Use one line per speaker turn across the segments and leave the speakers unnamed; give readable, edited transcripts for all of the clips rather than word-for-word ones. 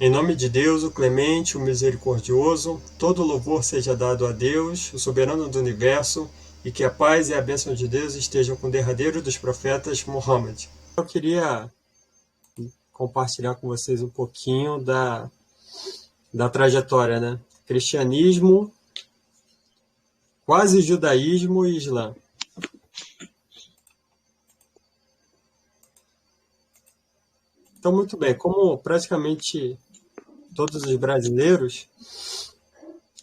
Em nome de Deus, o clemente, o misericordioso, todo louvor seja dado a Deus, o soberano do universo, e que a paz e a bênção de Deus estejam com o derradeiro dos profetas, Muhammad. Eu queria compartilhar com vocês um pouquinho da trajetória, né? Cristianismo, quase judaísmo e islã. Então, muito bem, como praticamente todos os brasileiros,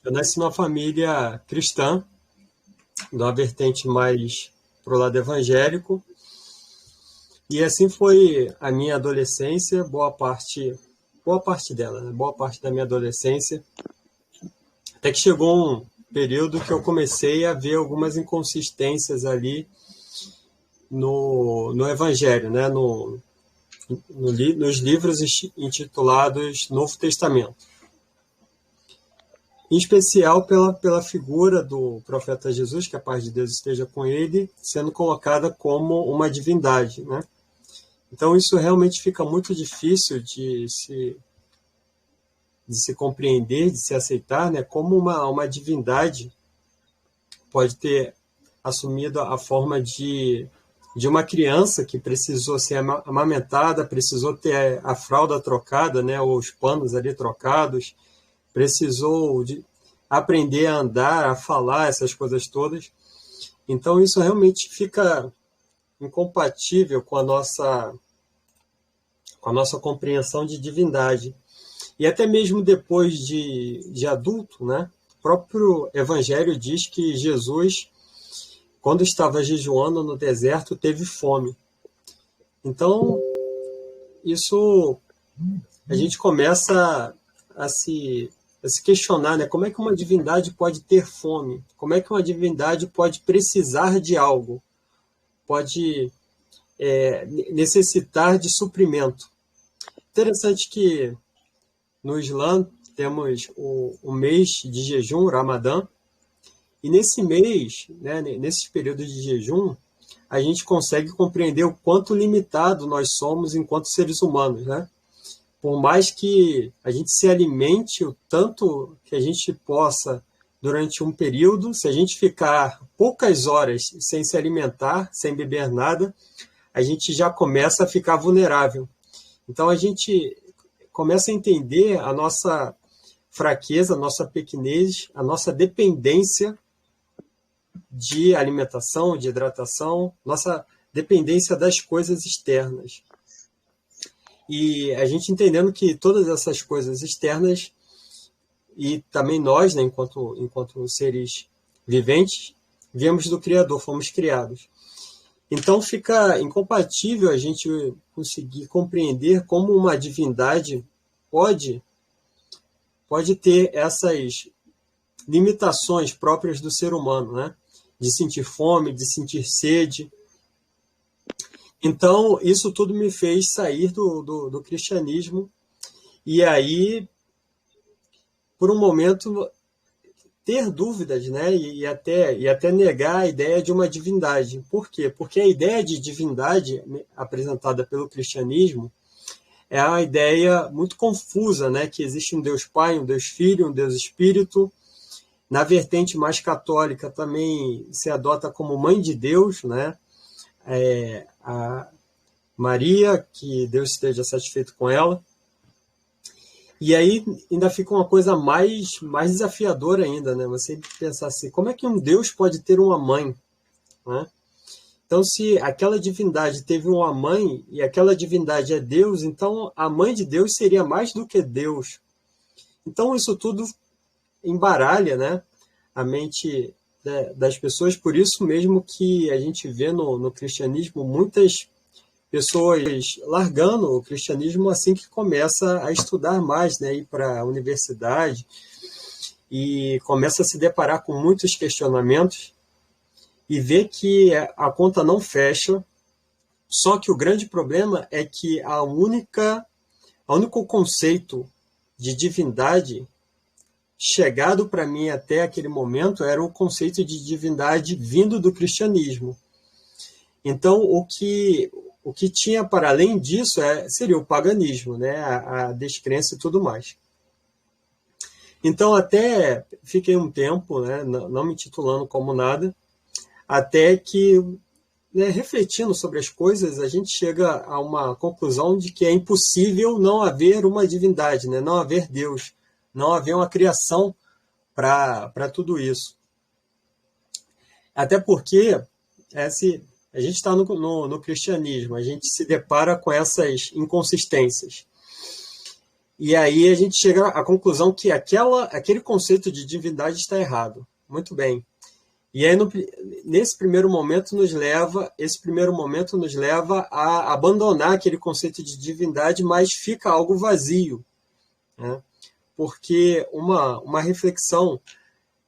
eu nasci numa família cristã, de uma vertente mais pro lado evangélico, e assim foi a minha adolescência, boa parte dela, né? Boa parte da minha adolescência, até que chegou um período que eu comecei a ver algumas inconsistências ali no evangelho, né? Nos livros intitulados Novo Testamento. Em especial pela figura do profeta Jesus, que a paz de Deus esteja com ele, sendo colocada como uma divindade, né? Então isso realmente fica muito difícil de se compreender, de se aceitar, né? Como uma divindade pode ter assumido a forma de uma criança que precisou ser amamentada, precisou ter a fralda trocada, né? Ou os panos ali trocados, precisou de aprender a andar, a falar, essas coisas todas. Então isso realmente fica incompatível com a nossa compreensão de divindade. E até mesmo depois de adulto, né? O próprio Evangelho diz que Jesus, quando estava jejuando no deserto, teve fome. Então, isso a gente começa a se questionar, né? Como é que uma divindade pode ter fome? Como é que uma divindade pode precisar de algo? Pode necessitar de suprimento? Interessante que no Islã temos o mês de jejum, o Ramadã, e nesse mês, né, nesses períodos de jejum, a gente consegue compreender o quanto limitado nós somos enquanto seres humanos, né? Por mais que a gente se alimente o tanto que a gente possa durante um período, se a gente ficar poucas horas sem se alimentar, sem beber nada, a gente já começa a ficar vulnerável. Então a gente começa a entender a nossa fraqueza, a nossa pequenez, a nossa dependência de alimentação, de hidratação, nossa dependência das coisas externas. E a gente entendendo que todas essas coisas externas, e também nós, né, enquanto seres viventes, viemos do Criador, fomos criados. Então fica incompatível a gente conseguir compreender como uma divindade pode ter essas limitações próprias do ser humano, né? De sentir fome, de sentir sede. Então, isso tudo me fez sair do cristianismo e aí, por um momento, ter dúvidas, né? E até negar a ideia de uma divindade. Por quê? Porque a ideia de divindade apresentada pelo cristianismo é uma ideia muito confusa, né? Que existe um Deus Pai, um Deus Filho, um Deus Espírito. Na vertente mais católica também se adota como mãe de Deus, né? A Maria, que Deus esteja satisfeito com ela. E aí ainda fica uma coisa mais desafiadora ainda, né? Você pensar assim, como é que um Deus pode ter uma mãe, né? Então, se aquela divindade teve uma mãe e aquela divindade é Deus, então a mãe de Deus seria mais do que Deus. Então, isso tudo embaralha, né, a mente das pessoas. Por isso mesmo que a gente vê no cristianismo muitas pessoas largando o cristianismo assim que começa a estudar mais, né, ir para a universidade e começa a se deparar com muitos questionamentos e vê que a conta não fecha. Só que o grande problema é que o único conceito de divindade chegado para mim até aquele momento era o conceito de divindade vindo do cristianismo. Então, o que tinha para além disso seria o paganismo, né? A descrença e tudo mais. Então, até fiquei um tempo, né, não me titulando como nada, até que, né, refletindo sobre as coisas, a gente chega a uma conclusão de que é impossível não haver uma divindade, né, não haver Deus, não haver uma criação para tudo isso. Até porque a gente está no cristianismo, a gente se depara com essas inconsistências. E aí a gente chega à conclusão que aquele conceito de divindade está errado. Muito bem. E aí, esse primeiro momento nos leva a abandonar aquele conceito de divindade, mas fica algo vazio, né? Porque uma reflexão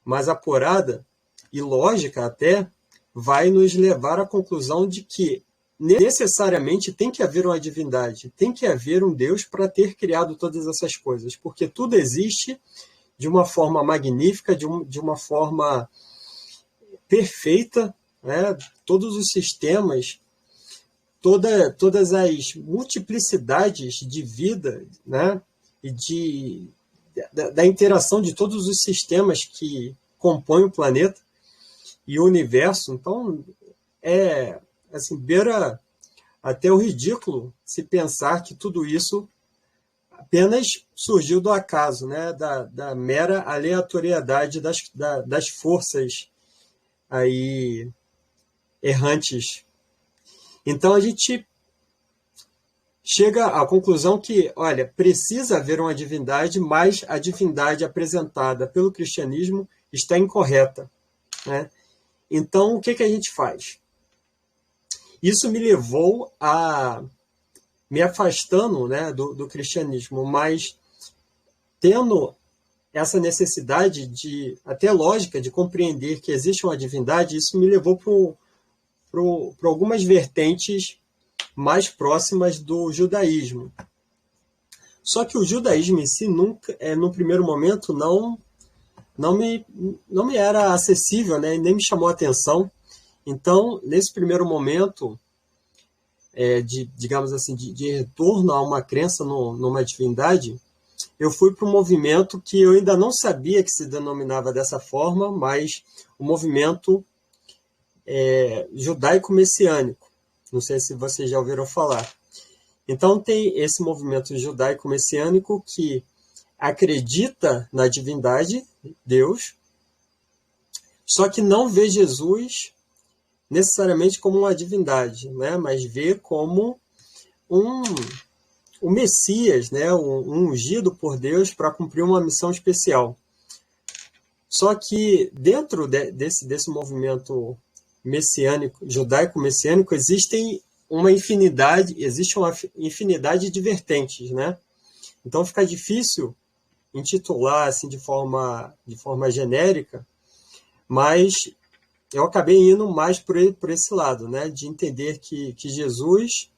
mais apurada e lógica até vai nos levar à conclusão de que necessariamente tem que haver uma divindade, tem que haver um Deus para ter criado todas essas coisas, porque tudo existe de uma forma magnífica, de uma forma perfeita, né? Todos os sistemas, todas as multiplicidades de vida, né? E da interação de todos os sistemas que compõem o planeta e o universo. Então, assim, beira até o ridículo se pensar que tudo isso apenas surgiu do acaso, né? Da mera aleatoriedade das forças aí errantes. Então a gente chega à conclusão que, olha, precisa haver uma divindade, mas a divindade apresentada pelo cristianismo está incorreta, né? Então o que a gente faz? Isso me levou a me afastando, né, do cristianismo, mas tendo essa necessidade até lógica, de compreender que existe uma divindade, isso me levou para algumas vertentes mais próximas do judaísmo. Só que o judaísmo em si nunca, no primeiro momento, não me era acessível, né, nem me chamou a atenção. Então, nesse primeiro momento, digamos assim, de retorno a uma crença numa divindade, eu fui para um movimento que eu ainda não sabia que se denominava dessa forma, mas o movimento judaico-messiânico. Não sei se vocês já ouviram falar. Então, tem esse movimento judaico-messiânico que acredita na divindade, Deus, só que não vê Jesus necessariamente como uma divindade, né? Mas vê como o Messias, né? Um ungido por Deus para cumprir uma missão especial. Só que dentro desse movimento messiânico, judaico-messiânico, existe uma infinidade de vertentes, né? Então fica difícil intitular assim de forma genérica, mas eu acabei indo mais por esse lado, né? De entender que Jesus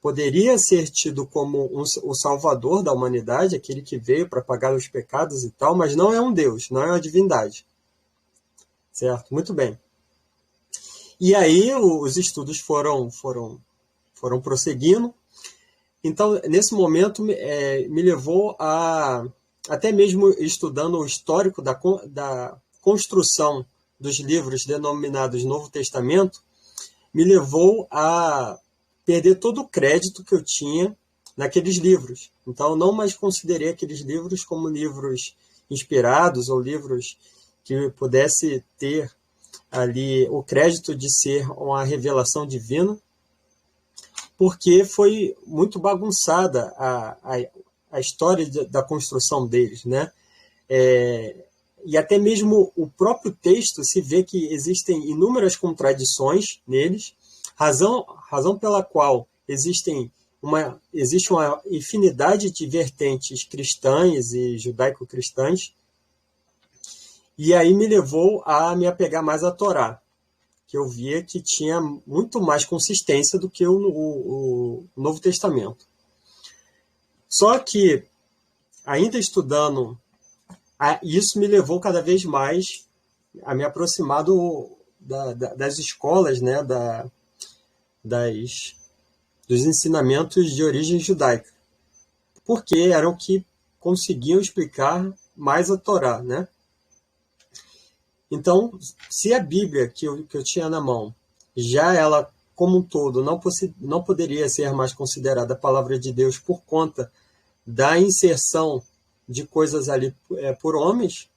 poderia ser tido como o salvador da humanidade, aquele que veio para pagar os pecados e tal, mas não é um Deus, não é uma divindade. Certo? Muito bem. E aí os estudos foram prosseguindo. Então, nesse momento, me levou a, até mesmo estudando o histórico da construção dos livros denominados Novo Testamento, me levou a perder todo o crédito que eu tinha naqueles livros. Então, não mais considerei aqueles livros como livros inspirados ou livros que pudesse ter ali o crédito de ser uma revelação divina, porque foi muito bagunçada a história da construção deles, né? E até mesmo o próprio texto se vê que existem inúmeras contradições neles, razão pela qual existe uma infinidade de vertentes cristãs e judaico-cristãs, e aí me levou a me apegar mais à Torá, que eu via que tinha muito mais consistência do que o Novo Testamento. Só que, ainda estudando, isso me levou cada vez mais a me aproximar das escolas, né, das dos ensinamentos de origem judaica, porque eram que conseguiam explicar mais a Torá, né? Então, se a Bíblia que eu tinha na mão, já ela como um todo não poderia ser mais considerada a palavra de Deus por conta da inserção de coisas ali por homens,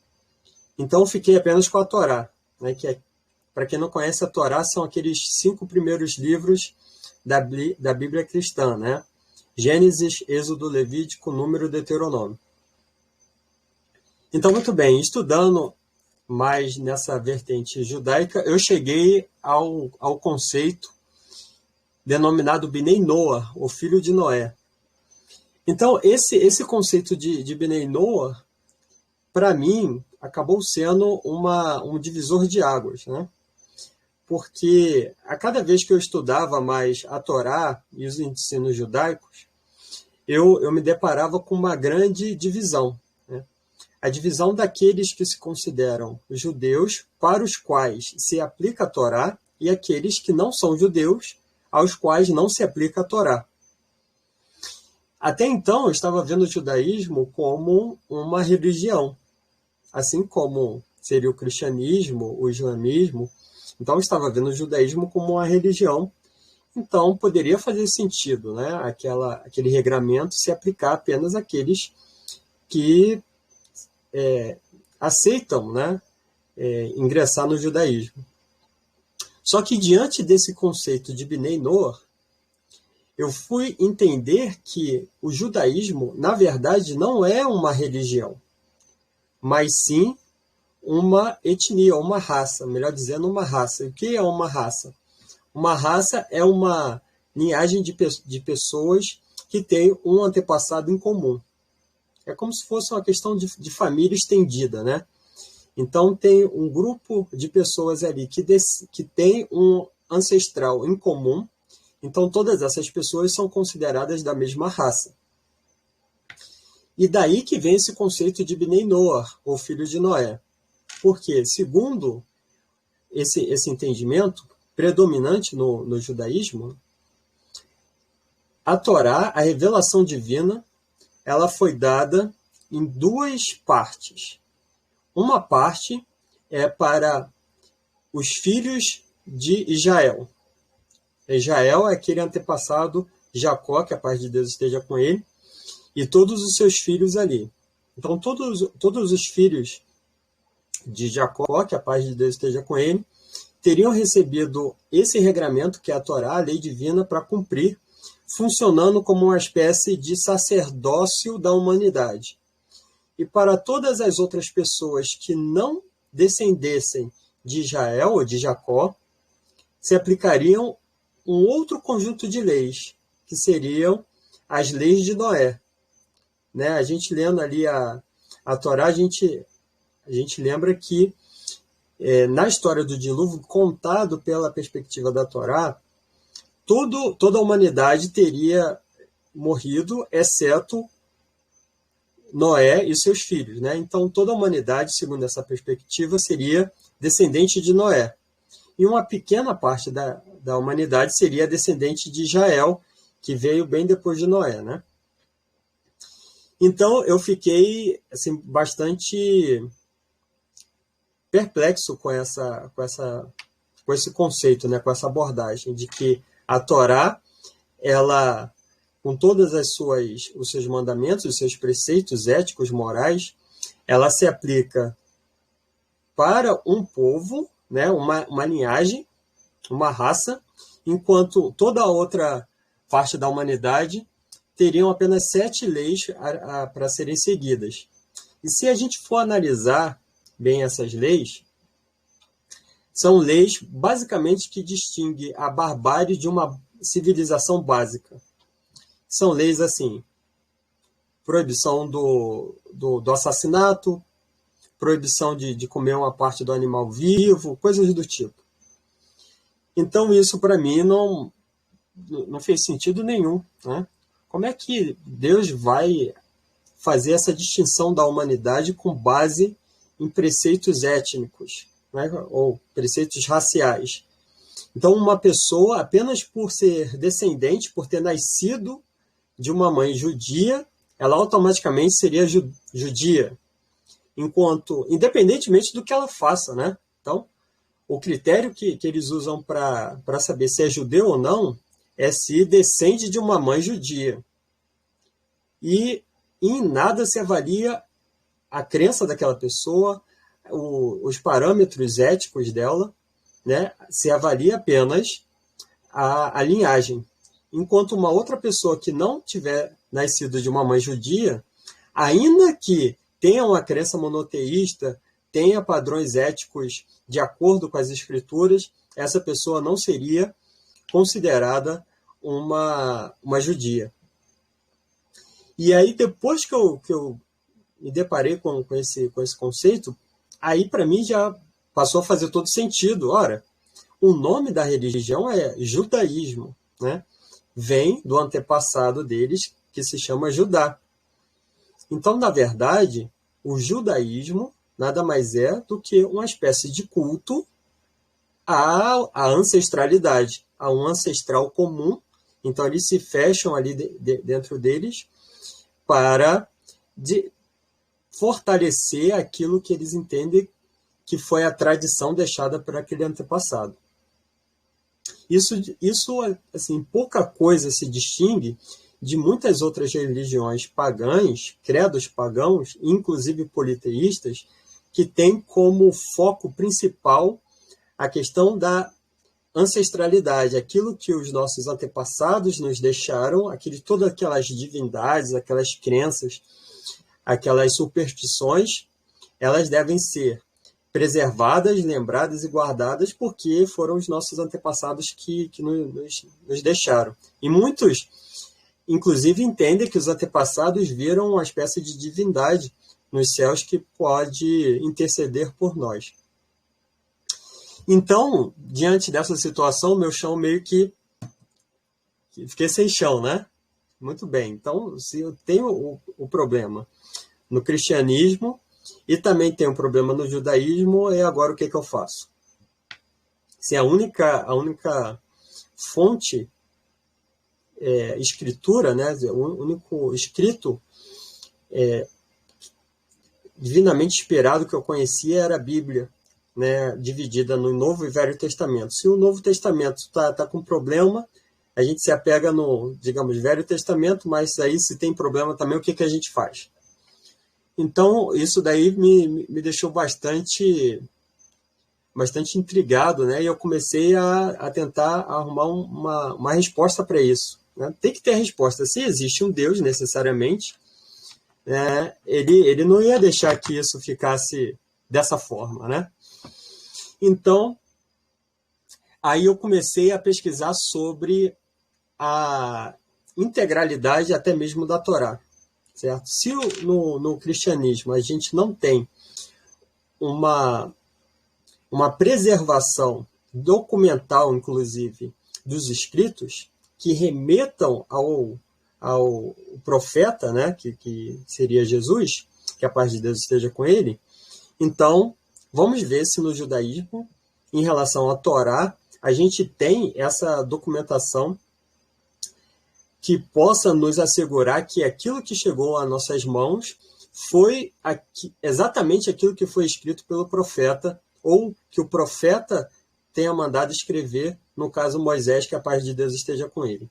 então eu fiquei apenas com a Torá, né? Que para quem não conhece, a Torá são aqueles 5 primeiros livros da Bíblia cristã, né? Gênesis, Êxodo, Levítico, Número, Deuteronômio. Então, muito bem, estudando mais nessa vertente judaica, eu cheguei ao conceito denominado Binei Noah, o filho de Noé. Então, esse conceito de Binei Noah, para mim, acabou sendo um divisor de águas, né? Porque a cada vez que eu estudava mais a Torá e os ensinos judaicos, eu me deparava com uma grande divisão, né? A divisão daqueles que se consideram judeus, para os quais se aplica a Torá, e aqueles que não são judeus, aos quais não se aplica a Torá. Até então, eu estava vendo o judaísmo como uma religião, assim como seria o cristianismo, o islamismo. Então, eu estava vendo o judaísmo como uma religião. Então, poderia fazer sentido, né? Aquele regramento se aplicar apenas àqueles que aceitam, né? Ingressar no judaísmo. Só que, diante desse conceito de Binei Noah, eu fui entender que o judaísmo, na verdade, não é uma religião, mas sim uma etnia, uma raça, melhor dizendo, uma raça. O que é uma raça? Uma raça é uma linhagem de pessoas que têm um antepassado em comum. É como se fosse uma questão de família estendida, né? Então, tem um grupo de pessoas ali que tem um ancestral em comum. Então, todas essas pessoas são consideradas da mesma raça. E daí que vem esse conceito de Binei Noah, ou filho de Noé. Porque, segundo esse entendimento predominante no judaísmo, a Torá, a revelação divina, ela foi dada em 2 partes. Uma parte é para os filhos de Israel. Israel é aquele antepassado Jacó, que a paz de Deus esteja com ele, e todos os seus filhos ali. Então, todos os filhos de Jacó, que a paz de Deus esteja com ele, teriam recebido esse regramento, que é a Torá, a lei divina, para cumprir, funcionando como uma espécie de sacerdócio da humanidade. E para todas as outras pessoas que não descendessem de Israel ou de Jacó, se aplicariam um outro conjunto de leis, que seriam as leis de Noé. Né? A gente lendo ali a Torá, a gente lembra que na história do dilúvio, contado pela perspectiva da Torá, toda a humanidade teria morrido, exceto Noé e seus filhos. Né? Então, toda a humanidade, segundo essa perspectiva, seria descendente de Noé. E uma pequena parte da humanidade seria descendente de Israel, que veio bem depois de Noé. Né? Então, eu fiquei assim, bastante perplexo com esse conceito, né? Com essa abordagem de que a Torá, ela, com todos os seus mandamentos, os seus preceitos éticos, morais, ela se aplica para um povo, né? Uma linhagem, uma raça, enquanto toda a outra parte da humanidade teriam apenas 7 leis para serem seguidas. E se a gente for analisar bem essas leis, são leis basicamente que distinguem a barbárie de uma civilização básica. São leis assim: proibição do assassinato, proibição de comer uma parte do animal vivo, coisas do tipo. Então isso para mim não fez sentido nenhum, né? Como é que Deus vai fazer essa distinção da humanidade com base em preceitos étnicos, né? Ou preceitos raciais? Então, uma pessoa, apenas por ser descendente, por ter nascido de uma mãe judia, ela automaticamente seria judia, independentemente do que ela faça, né? Então, o critério que eles usam para saber se é judeu ou não é se descende de uma mãe judia. E em nada se avalia a crença daquela pessoa, os parâmetros éticos dela, né? Se avalia apenas a linhagem. Enquanto uma outra pessoa que não tiver nascido de uma mãe judia, ainda que tenha uma crença monoteísta, tenha padrões éticos de acordo com as escrituras, essa pessoa não seria considerada uma judia. E aí, depois que eu me deparei com esse conceito, aí para mim já passou a fazer todo sentido. Ora, o nome da religião é judaísmo, né? Vem do antepassado deles, que se chama Judá. Então, na verdade, o judaísmo nada mais é do que uma espécie de culto à ancestralidade, a um ancestral comum. Então, eles se fecham ali dentro deles para fortalecer aquilo que eles entendem que foi a tradição deixada por aquele antepassado. Isso assim, pouca coisa se distingue de muitas outras religiões pagãs, credos pagãos, inclusive politeístas, que têm como foco principal a questão da ancestralidade, aquilo que os nossos antepassados nos deixaram, todas aquelas divindades, aquelas crenças, aquelas superstições, elas devem ser preservadas, lembradas e guardadas, porque foram os nossos antepassados que nos deixaram. E muitos, inclusive, entendem que os antepassados viram uma espécie de divindade nos céus que pode interceder por nós. Então, diante dessa situação, meu chão meio que fiquei sem chão, né? Muito bem. Então, se eu tenho o problema no cristianismo e também tenho um problema no judaísmo, e agora o que eu faço? Se a única fonte, escritura, né, o único escrito divinamente inspirado que eu conhecia era a Bíblia, né, dividida no Novo e Velho Testamento. Se o Novo Testamento está com problema, a gente se apega no, digamos, Velho Testamento, mas aí se tem problema também, o que a gente faz? Então, isso daí me deixou bastante intrigado, né? E eu comecei a tentar arrumar uma resposta para isso, né? Tem que ter resposta. Se existe um Deus, necessariamente, né, ele não ia deixar que isso ficasse dessa forma, né? Então, aí eu comecei a pesquisar sobre a integralidade até mesmo da Torá, certo? Se no cristianismo a gente não tem uma preservação documental, inclusive, dos escritos, que remetam ao profeta, né, que seria Jesus, que a paz de Deus esteja com ele, então vamos ver se no judaísmo, em relação à Torá, a gente tem essa documentação que possa nos assegurar que aquilo que chegou às nossas mãos foi exatamente aquilo que foi escrito pelo profeta, ou que o profeta tenha mandado escrever, no caso Moisés, que a paz de Deus esteja com ele.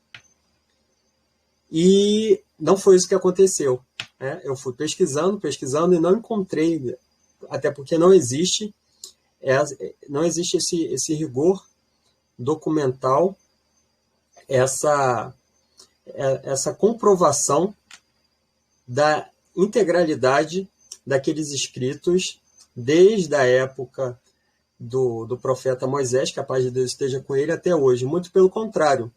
E não foi isso que aconteceu, né? Eu fui pesquisando e não encontrei, até porque não existe esse rigor documental, essa comprovação da integralidade daqueles escritos desde a época do profeta Moisés, que a paz de Deus esteja com ele, até hoje. Muito pelo contrário.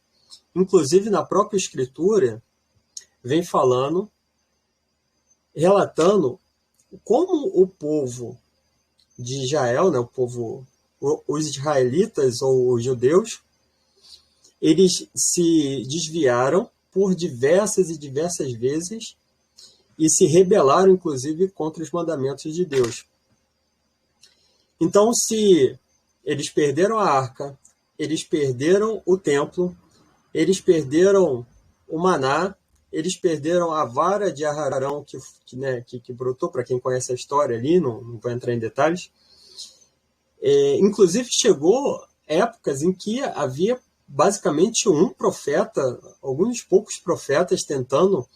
Inclusive, na própria Escritura, vem falando, relatando como o povo de Israel, né, os israelitas ou os judeus, eles se desviaram por diversas e diversas vezes e se rebelaram, inclusive, contra os mandamentos de Deus. Então, se eles perderam a arca, eles perderam o templo, eles perderam o maná, eles perderam a vara de Ararão que brotou, para quem conhece a história ali, não vou entrar em detalhes. Inclusive chegou épocas em que havia basicamente um profeta, alguns poucos profetas tentando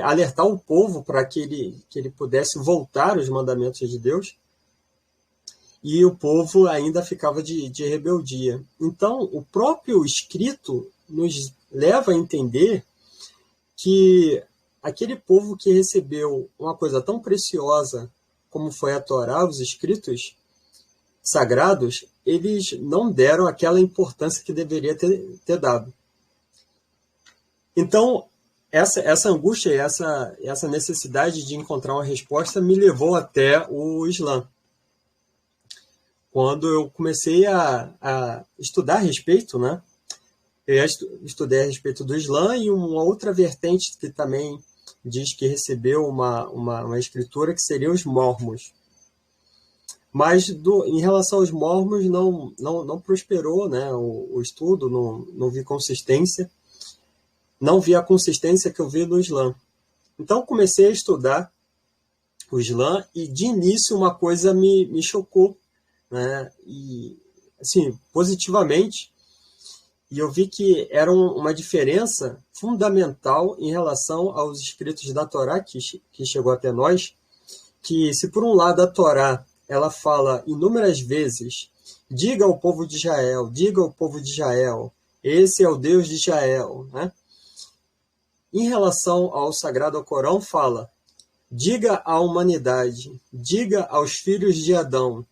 alertar o povo para que ele pudesse voltar aos mandamentos de Deus, e o povo ainda ficava de rebeldia. Então, o próprio escrito nos leva a entender que aquele povo que recebeu uma coisa tão preciosa como foi a Torá, os escritos sagrados, eles não deram aquela importância que deveria ter dado. Então, essa angústia e essa necessidade de encontrar uma resposta me levou até o Islã. Quando eu comecei a estudar a respeito, né? Eu estudei a respeito do Islã e uma outra vertente que também diz que recebeu uma escritura, que seriam os mormons. Mas em relação aos mormons não prosperou, né? O estudo, não vi consistência. Não vi a consistência que eu vi no Islã. Então comecei a estudar o Islã e de início uma coisa me chocou, né? E assim, positivamente, e eu vi que era uma diferença fundamental em relação aos escritos da Torá que chegou até nós, que se por um lado a Torá ela fala inúmeras vezes: diga ao povo de Israel, diga ao povo de Israel, esse é o Deus de Israel, né? Em relação ao Sagrado Corão, fala: diga à humanidade, diga aos filhos de Adão,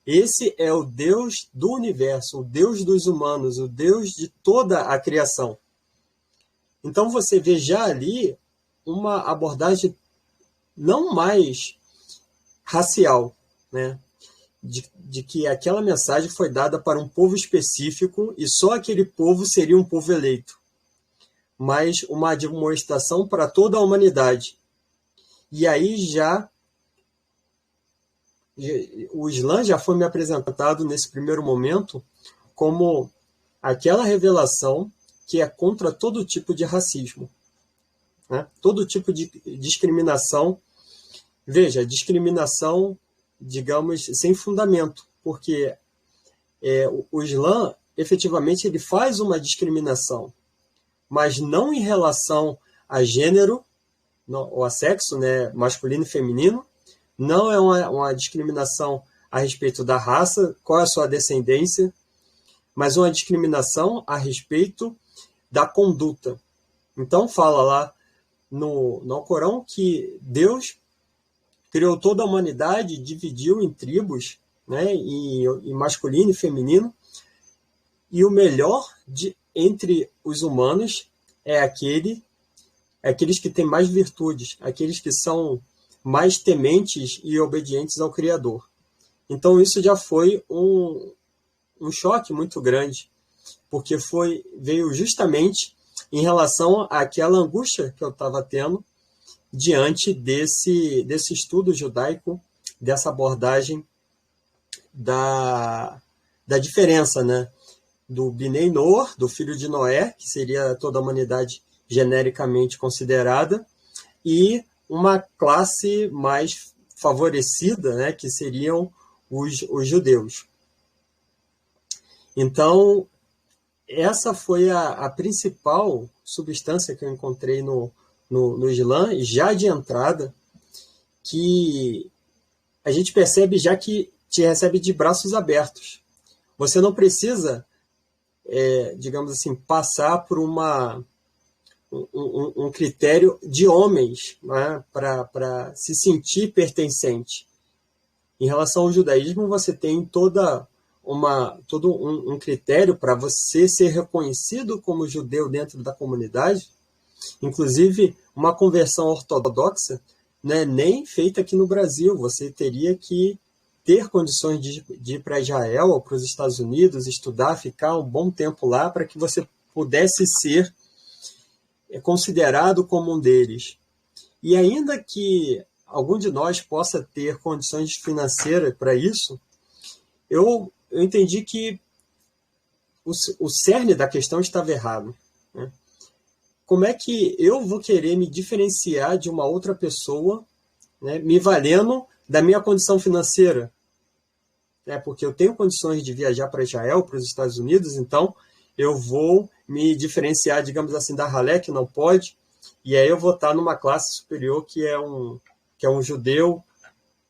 esse é o Deus do universo, o Deus dos humanos, o Deus de toda a criação. Então você vê já ali uma abordagem não mais racial, né? De que aquela mensagem foi dada para um povo específico e só aquele povo seria um povo eleito, mas uma admoestação para toda a humanidade. E aí o Islã já foi me apresentado nesse primeiro momento como aquela revelação que é contra todo tipo de racismo, né? Todo tipo de discriminação. Veja, discriminação, digamos, sem fundamento, porque o Islã, efetivamente, ele faz uma discriminação, mas não em relação a gênero, ou a sexo, né, masculino e feminino, não é uma discriminação a respeito da raça, qual é a sua descendência, mas uma discriminação a respeito da conduta. Então fala lá no Corão que Deus criou toda a humanidade, dividiu em tribos, né, em masculino e feminino, e o melhor entre os humanos é aqueles que têm mais virtudes, aqueles que são mais tementes e obedientes ao Criador. Então isso já foi um choque muito grande, porque veio justamente em relação àquela angústia que eu estava tendo diante desse estudo judaico, dessa abordagem da diferença, né, do Binei Noor, do filho de Noé, que seria toda a humanidade genericamente considerada, e uma classe mais favorecida, né, que seriam os judeus. Então, essa foi a principal substância que eu encontrei no Islã, já de entrada, que a gente percebe já que te recebe de braços abertos. Você não precisa, digamos assim, passar por um critério de homens, né, para se sentir pertencente. Em relação ao judaísmo, você tem todo um critério para você ser reconhecido como judeu dentro da comunidade. Inclusive, uma conversão ortodoxa não é nem feita aqui no Brasil. Você teria que ter condições de ir para Israel ou para os Estados Unidos, estudar, ficar um bom tempo lá, para que você pudesse ser considerado como um deles. E ainda que algum de nós possa ter condições financeiras para isso, eu entendi que o cerne da questão estava errado, né? Como é que eu vou querer me diferenciar de uma outra pessoa, né, me valendo da minha condição financeira? Porque eu tenho condições de viajar para Israel, para os Estados Unidos, então eu vou me diferenciar, digamos assim, da ralé, que não pode, e aí eu vou estar numa classe superior que é um judeu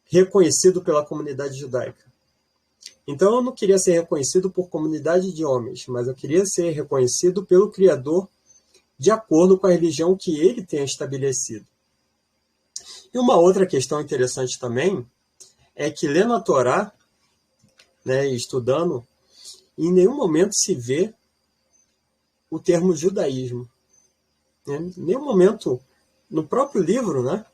reconhecido pela comunidade judaica. Então eu não queria ser reconhecido por comunidade de homens, mas eu queria ser reconhecido pelo Criador de acordo com a religião que ele tenha estabelecido. E uma outra questão interessante também é que, lendo a Torá, né, e estudando, em nenhum momento se vê o termo judaísmo, né? Em nenhum momento, no próprio livro, né,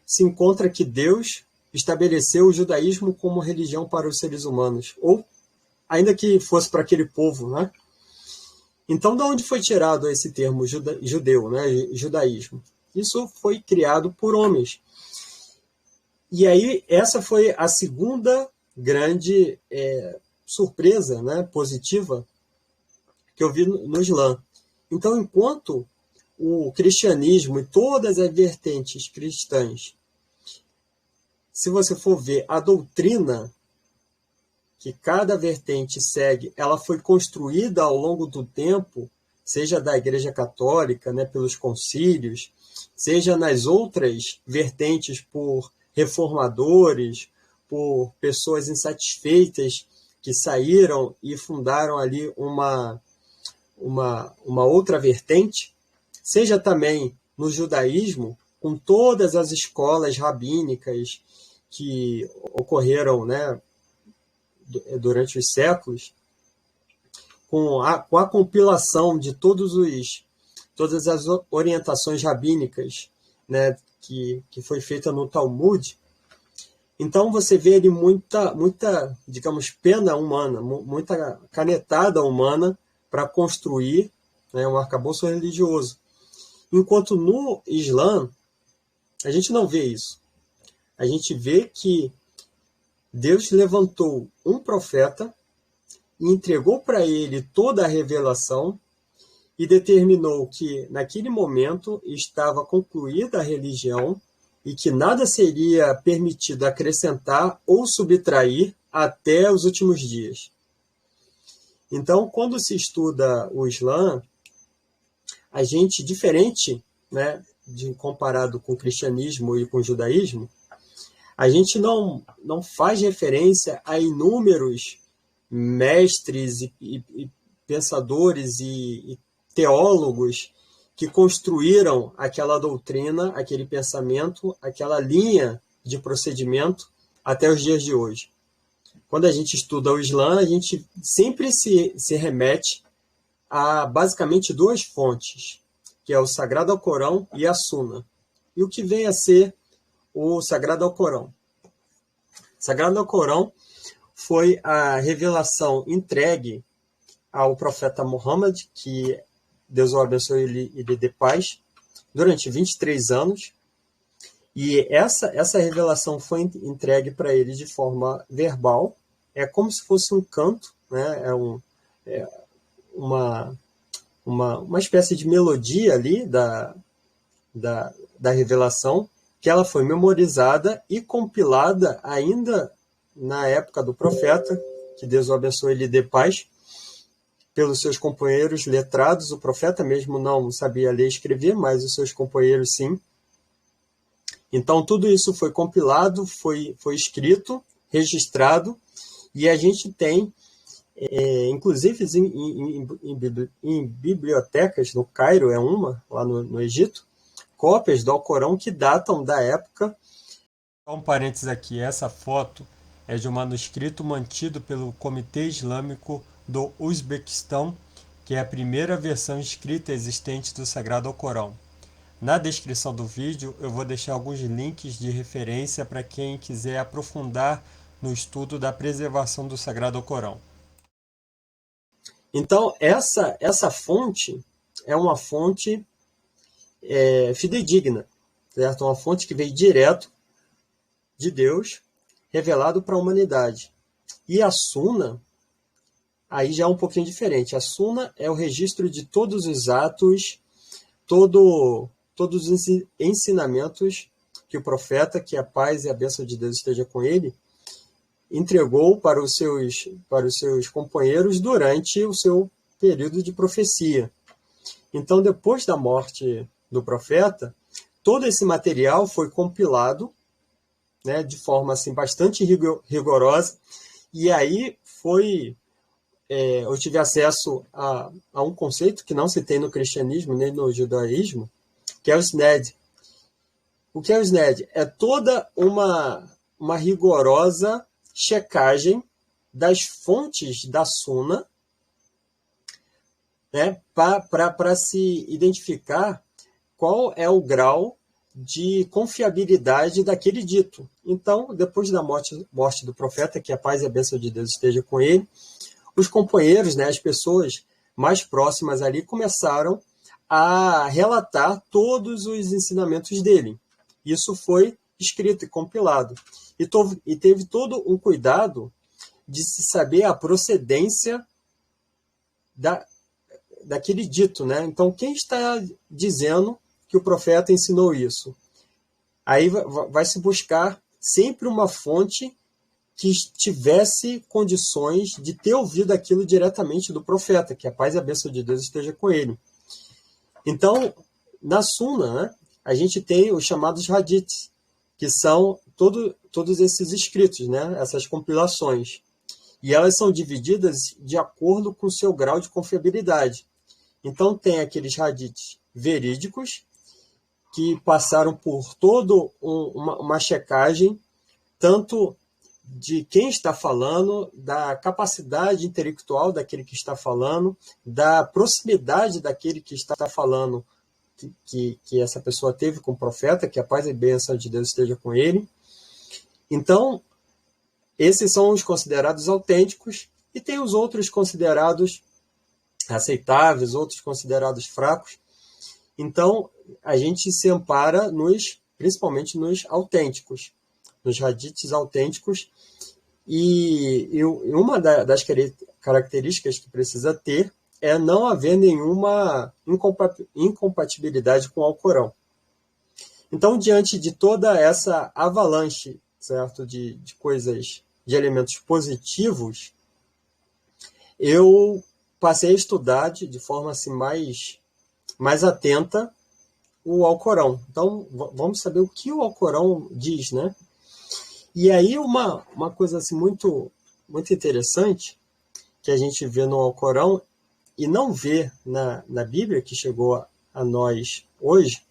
se encontra que Deus estabeleceu o judaísmo como religião para os seres humanos, ou ainda que fosse para aquele povo, né? Então, de onde foi tirado esse termo judeu, né, judaísmo? Isso foi criado por homens. E aí, essa foi a segunda grande surpresa, né, positiva que eu vi no Islã. Então, enquanto o cristianismo e todas as vertentes cristãs, se você for ver a doutrina que cada vertente segue, ela foi construída ao longo do tempo, seja da Igreja Católica, né, pelos concílios, seja nas outras vertentes por reformadores, por pessoas insatisfeitas que saíram e fundaram ali uma outra vertente, seja também no judaísmo, com todas as escolas rabínicas que ocorreram, né, durante os séculos, com a compilação de todas as orientações rabínicas, né, que foi feita no Talmud. Então você vê ali muita, digamos, pena humana, muita canetada humana para construir, né, um arcabouço religioso. Enquanto no Islã, a gente não vê isso. A gente vê que Deus levantou um profeta e entregou para ele toda a revelação e determinou que, naquele momento, estava concluída a religião e que nada seria permitido acrescentar ou subtrair até os últimos dias. Então, quando se estuda o Islã, a gente, diferente, né, comparado com o cristianismo e com o judaísmo, a gente não faz referência a inúmeros mestres e pensadores e teólogos que construíram aquela doutrina, aquele pensamento, aquela linha de procedimento até os dias de hoje. Quando a gente estuda o Islã, a gente sempre se remete a basicamente duas fontes, que é o Sagrado Alcorão e a Suna. E o que vem a ser o Sagrado Alcorão? O Sagrado Alcorão foi a revelação entregue ao profeta Muhammad, que Deus o abençoe e lhe dê paz, durante 23 anos. E essa revelação foi entregue para ele de forma verbal. É como se fosse um canto, né? Uma espécie de melodia ali da revelação, que ela foi memorizada e compilada ainda na época do profeta, que Deus o abençoe e lhe dê paz, pelos seus companheiros letrados. O profeta mesmo não sabia ler e escrever, mas os seus companheiros sim. Então tudo isso foi compilado, foi escrito, registrado, e a gente tem, inclusive em bibliotecas, no Cairo é uma, lá no Egito, cópias do Alcorão que datam da época. Um parênteses aqui, essa foto é de um manuscrito mantido pelo Comitê Islâmico do Uzbequistão, que é a primeira versão escrita existente do Sagrado Alcorão. Na descrição do vídeo eu vou deixar alguns links de referência para quem quiser aprofundar no estudo da preservação do Sagrado Alcorão. Então, essa fonte é uma fonte fidedigna, certo? Uma fonte que veio direto de Deus, revelado para a humanidade. E a Suna aí já é um pouquinho diferente. A Suna é o registro de todos os atos, todos os ensinamentos que o profeta, que a paz e a bênção de Deus esteja com ele, entregou para os seus companheiros durante o seu período de profecia. Então, depois da morte do profeta, todo esse material foi compilado, né, de forma assim, bastante rigorosa, e aí eu tive acesso a um conceito que não se tem no cristianismo nem no judaísmo, que é o SNED. O que é o SNED? É toda uma rigorosa checagem das fontes da Suna, né, para se identificar qual é o grau de confiabilidade daquele dito. Então, depois da morte do profeta, que a paz e a bênção de Deus esteja com ele, os companheiros, né, as pessoas mais próximas ali, começaram a relatar todos os ensinamentos dele. Isso foi escrito e compilado. E teve todo um cuidado de se saber a procedência daquele dito, né? Então, quem está dizendo que o profeta ensinou isso? Aí vai se buscar sempre uma fonte que tivesse condições de ter ouvido aquilo diretamente do profeta, que a paz e a bênção de Deus esteja com ele. Então, na Suna, né, a gente tem os chamados hadiths, que são todos esses escritos, né, essas compilações. E elas são divididas de acordo com o seu grau de confiabilidade. Então, tem aqueles hadiths verídicos, que passaram por toda uma checagem, tanto de quem está falando, da capacidade intelectual daquele que está falando, da proximidade daquele que está falando, que essa pessoa teve com o profeta, que a paz e a bênção de Deus esteja com ele. Então, esses são os considerados autênticos, e tem os outros considerados aceitáveis, outros considerados fracos. Então, a gente se ampara principalmente nos autênticos, nos hadiths autênticos, e uma das características que precisa ter é não haver nenhuma incompatibilidade com o Alcorão. Então, diante de toda essa avalanche, certo, de coisas, de elementos positivos, eu passei a estudar de forma assim, mais atenta o Alcorão. Então, vamos saber o que o Alcorão diz, né? E aí uma coisa assim, muito, muito interessante que a gente vê no Alcorão e não vê na Bíblia, que chegou a nós hoje,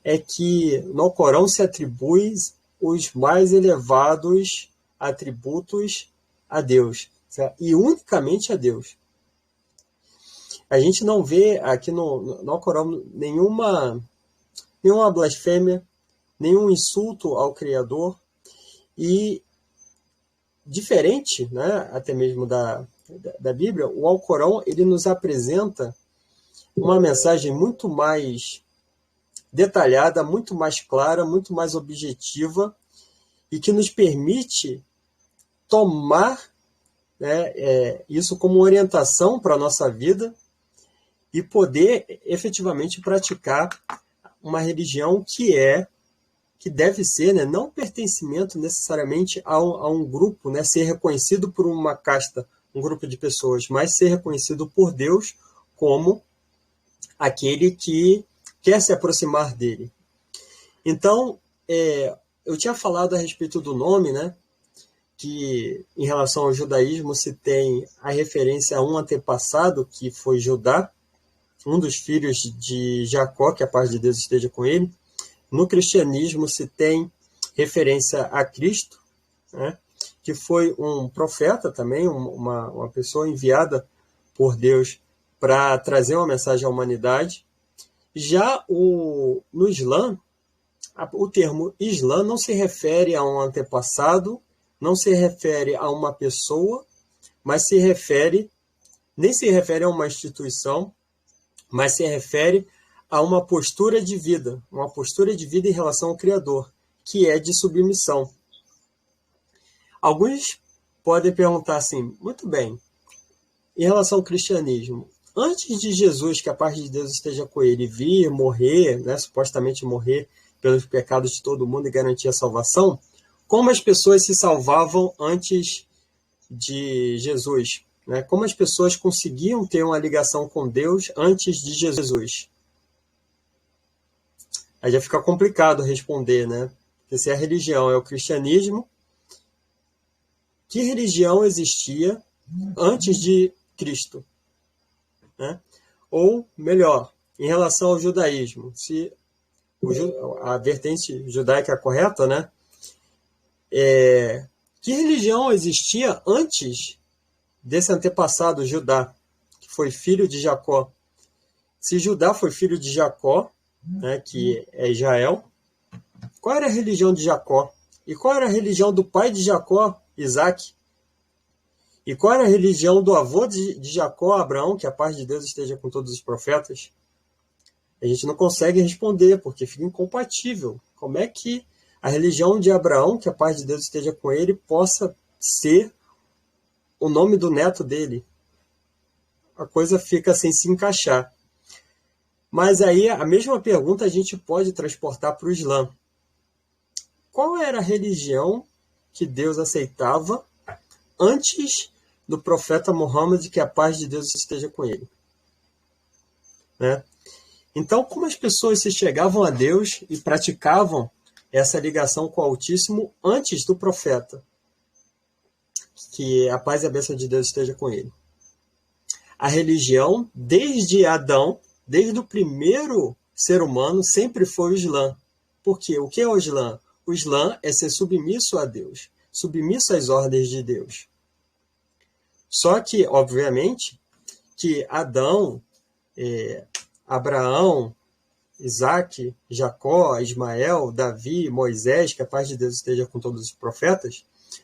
é que no Alcorão se atribui os mais elevados atributos a Deus, certo? E unicamente a Deus. A gente não vê aqui no Alcorão nenhuma blasfêmia, nenhum insulto ao Criador, e diferente, né, até mesmo da Bíblia, o Alcorão ele nos apresenta uma mensagem muito mais detalhada, muito mais clara, muito mais objetiva, e que nos permite tomar, né, isso como orientação para a nossa vida e poder efetivamente praticar uma religião que deve ser, né, não pertencimento necessariamente a um grupo, né, ser reconhecido por uma casta, um grupo de pessoas, mas ser reconhecido por Deus como aquele que quer se aproximar dele. Então, eu tinha falado a respeito do nome, né, que em relação ao judaísmo se tem a referência a um antepassado que foi Judá, um dos filhos de Jacó, que a paz de Deus esteja com ele. No cristianismo se tem referência a Cristo, né, que foi um profeta também, uma pessoa enviada por Deus para trazer uma mensagem à humanidade. Já no Islã, o termo Islã não se refere a um antepassado, não se refere a uma pessoa, mas nem se refere a uma instituição, mas se refere a uma postura de vida em relação ao Criador, que é de submissão. Alguns podem perguntar assim, muito bem, em relação ao cristianismo, antes de Jesus, que a paz de Deus esteja com ele, vir, morrer, né, supostamente morrer pelos pecados de todo mundo e garantir a salvação, como as pessoas se salvavam antes de Jesus? Né? Como as pessoas conseguiam ter uma ligação com Deus antes de Jesus? Aí já fica complicado responder, né? Porque se a religião é o cristianismo, que religião existia antes de Cristo? Né? Ou, melhor, em relação ao judaísmo, se a vertente judaica é correta, né? Que religião existia antes desse antepassado Judá, que foi filho de Jacó? Se Judá foi filho de Jacó, né, que é Israel, qual era a religião de Jacó? E qual era a religião do pai de Jacó, Isaac? E qual era a religião do avô de Jacó, Abraão, que a paz de Deus esteja com todos os profetas? A gente não consegue responder, porque fica incompatível. Como é que a religião de Abraão, que a paz de Deus esteja com ele, possa ser o nome do neto dele? A coisa fica sem se encaixar. Mas aí a mesma pergunta a gente pode transportar para o Islã. Qual era a religião que Deus aceitava antes do profeta Muhammad, que a paz de Deus esteja com ele? Né? Então, como as pessoas se chegavam a Deus e praticavam essa ligação com o Altíssimo antes do profeta? Que a paz e a bênção de Deus esteja com ele. A religião, desde Adão, desde o primeiro ser humano, sempre foi o Islã. Por quê? O que é o Islã? O Islã é ser submisso a Deus, submisso às ordens de Deus. Só que, obviamente, que Adão, Abraão, Isaac, Jacó, Ismael, Davi, Moisés, que a paz de Deus esteja com todos os profetas,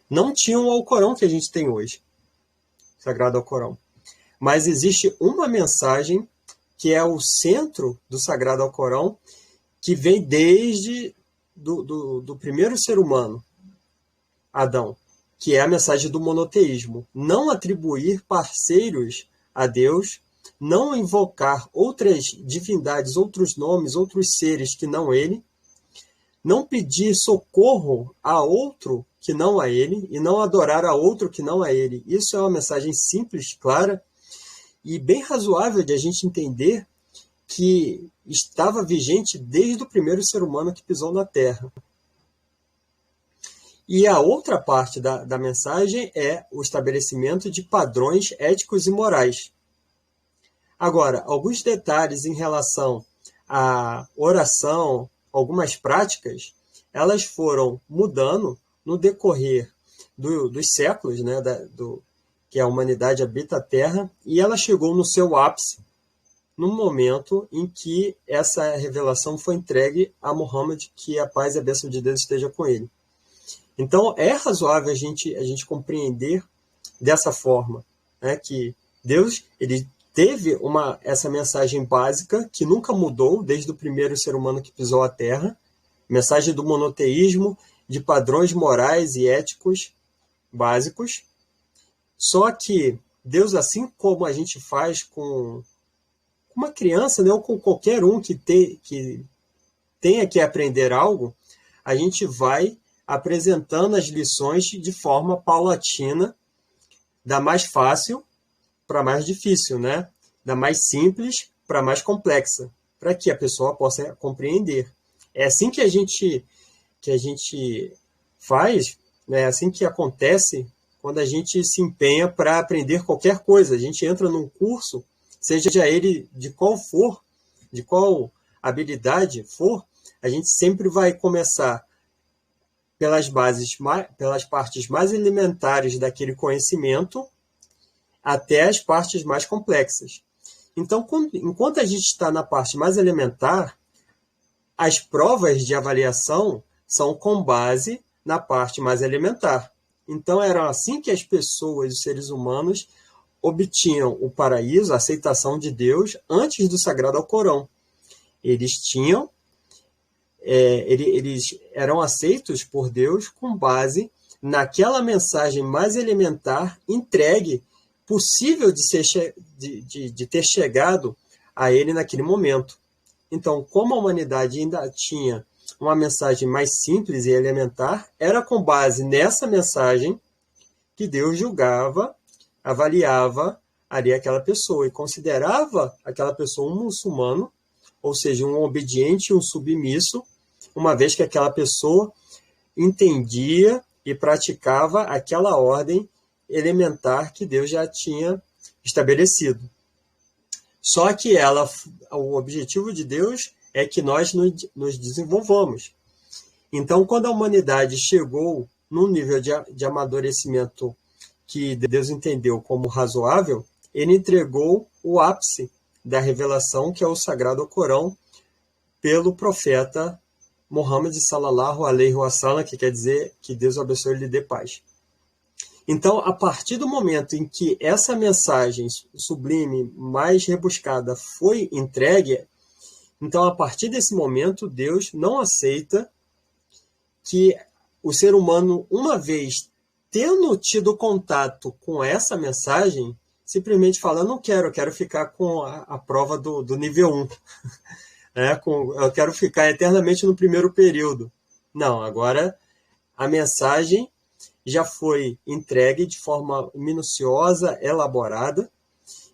não tinham o Alcorão que a gente tem hoje, Sagrado Alcorão. Mas existe uma mensagem que é o centro do Sagrado Alcorão, que vem desde do primeiro ser humano, Adão, que é a mensagem do monoteísmo. Não atribuir parceiros a Deus, não invocar outras divindades, outros nomes, outros seres que não ele, não pedir socorro a outro que não a ele, e não adorar a outro que não a ele. Isso é uma mensagem simples, clara, e bem razoável de a gente entender, que estava vigente desde o primeiro ser humano que pisou na Terra. E a outra parte da mensagem é o estabelecimento de padrões éticos e morais. Agora, alguns detalhes em relação à oração, algumas práticas, elas foram mudando no decorrer dos séculos, né, que a humanidade habita a Terra, e ela chegou no seu ápice no momento em que essa revelação foi entregue a Muhammad, que a paz e a bênção de Deus esteja com ele. Então, é razoável a gente compreender dessa forma, né, que Deus ele teve essa mensagem básica que nunca mudou desde o primeiro ser humano que pisou a Terra, mensagem do monoteísmo, de padrões morais e éticos básicos. Só que Deus, assim como a gente faz com uma criança, né, ou com qualquer um que tenha que aprender algo, a gente vai apresentando as lições de forma paulatina, da mais fácil para mais difícil, né? Da mais simples para mais complexa, para que a pessoa possa compreender. É assim que a gente faz, né? É assim que acontece quando a gente se empenha para aprender qualquer coisa. A gente entra num curso, seja ele de qual habilidade for, a gente sempre vai começar pelas partes mais elementares daquele conhecimento até as partes mais complexas. Então, enquanto a gente está na parte mais elementar, as provas de avaliação são com base na parte mais elementar. Então, era assim que as pessoas, os seres humanos, obtinham o paraíso, a aceitação de Deus, antes do Sagrado Alcorão. Eles eram aceitos por Deus com base naquela mensagem mais elementar entregue possível de ter chegado a ele naquele momento. Então, como a humanidade ainda tinha uma mensagem mais simples e elementar, era com base nessa mensagem que Deus julgava, avaliava ali aquela pessoa e considerava aquela pessoa um muçulmano, ou seja, um obediente, um submisso, uma vez que aquela pessoa entendia e praticava aquela ordem elementar que Deus já tinha estabelecido. Só que o objetivo de Deus é que nós nos desenvolvamos. Então, quando a humanidade chegou num nível de amadurecimento que Deus entendeu como razoável, ele entregou o ápice da revelação, que é o Sagrado Corão, pelo profeta Muhammad sallallahu alaihi wasallam, que quer dizer que Deus o abençoe e lhe dê paz. Então, a partir do momento em que essa mensagem sublime, mais rebuscada, foi entregue, então, a partir desse momento, Deus não aceita que o ser humano, uma vez tendo tido contato com essa mensagem, simplesmente fala, não quero, eu quero ficar com a prova do nível 1. Eu quero ficar eternamente no primeiro período. Não, agora a mensagem já foi entregue de forma minuciosa, elaborada.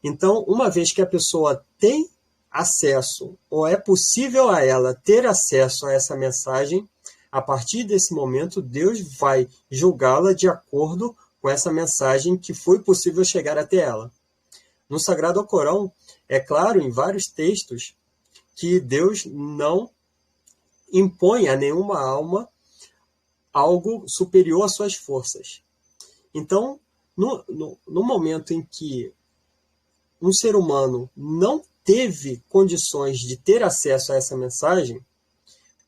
Então, uma vez que a pessoa tem acesso, ou é possível a ela ter acesso a essa mensagem, a partir desse momento, Deus vai julgá-la de acordo com essa mensagem que foi possível chegar até ela. No Sagrado Corão, é claro, em vários textos, que Deus não impõe a nenhuma alma algo superior às suas forças. Então, no momento em que um ser humano não teve condições de ter acesso a essa mensagem,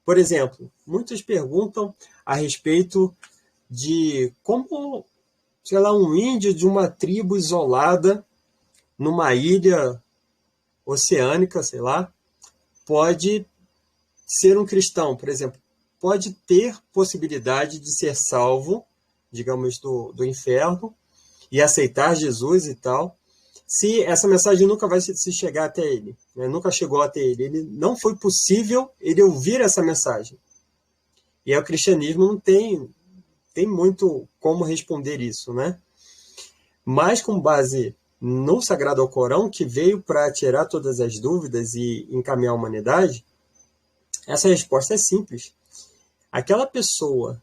por exemplo, muitos perguntam a respeito de como, sei lá, um índio de uma tribo isolada numa ilha oceânica, sei lá, pode ser um cristão, por exemplo, pode ter possibilidade de ser salvo, digamos, do inferno e aceitar Jesus e tal, se essa mensagem nunca vai se chegar até ele, né? Nunca chegou até ele, não foi possível ele ouvir essa mensagem. E o cristianismo não tem muito como responder isso, né? Mas com base no Sagrado Corão, que veio para tirar todas as dúvidas e encaminhar a humanidade, essa resposta é simples. Aquela pessoa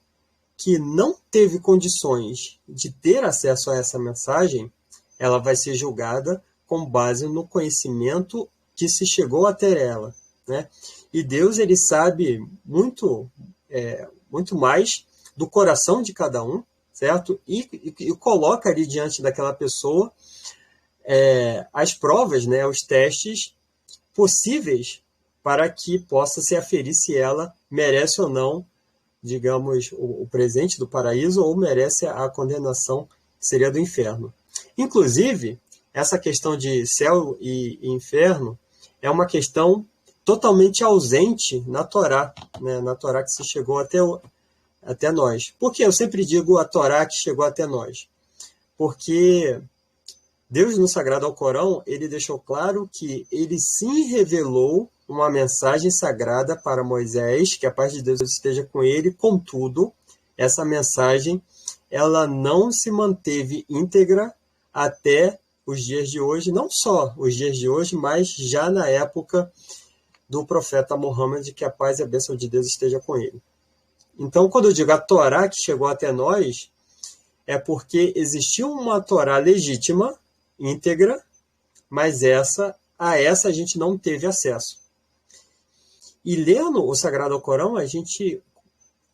que não teve condições de ter acesso a essa mensagem, ela vai ser julgada com base no conhecimento que se chegou até ela, né? E Deus, ele sabe muito mais do coração de cada um, certo? E coloca ali diante daquela pessoa as provas, né? Os testes possíveis para que possa se aferir se ela merece ou não, digamos, o presente do paraíso ou merece a condenação, que seria do inferno. Inclusive, essa questão de céu e inferno é uma questão totalmente ausente na Torá, né? Na Torá que se chegou até nós. Por que eu sempre digo a Torá que chegou até nós? Porque Deus, no Sagrado Alcorão, ele deixou claro que ele sim revelou uma mensagem sagrada para Moisés, que a paz de Deus esteja com ele. Contudo, essa mensagem ela não se manteve íntegra até os dias de hoje, não só os dias de hoje, mas já na época do profeta Muhammad, que a paz e a bênção de Deus esteja com ele. Então, quando eu digo a Torá que chegou até nós, é porque existiu uma Torá legítima, íntegra, mas a essa a gente não teve acesso. E lendo o Sagrado Corão, a gente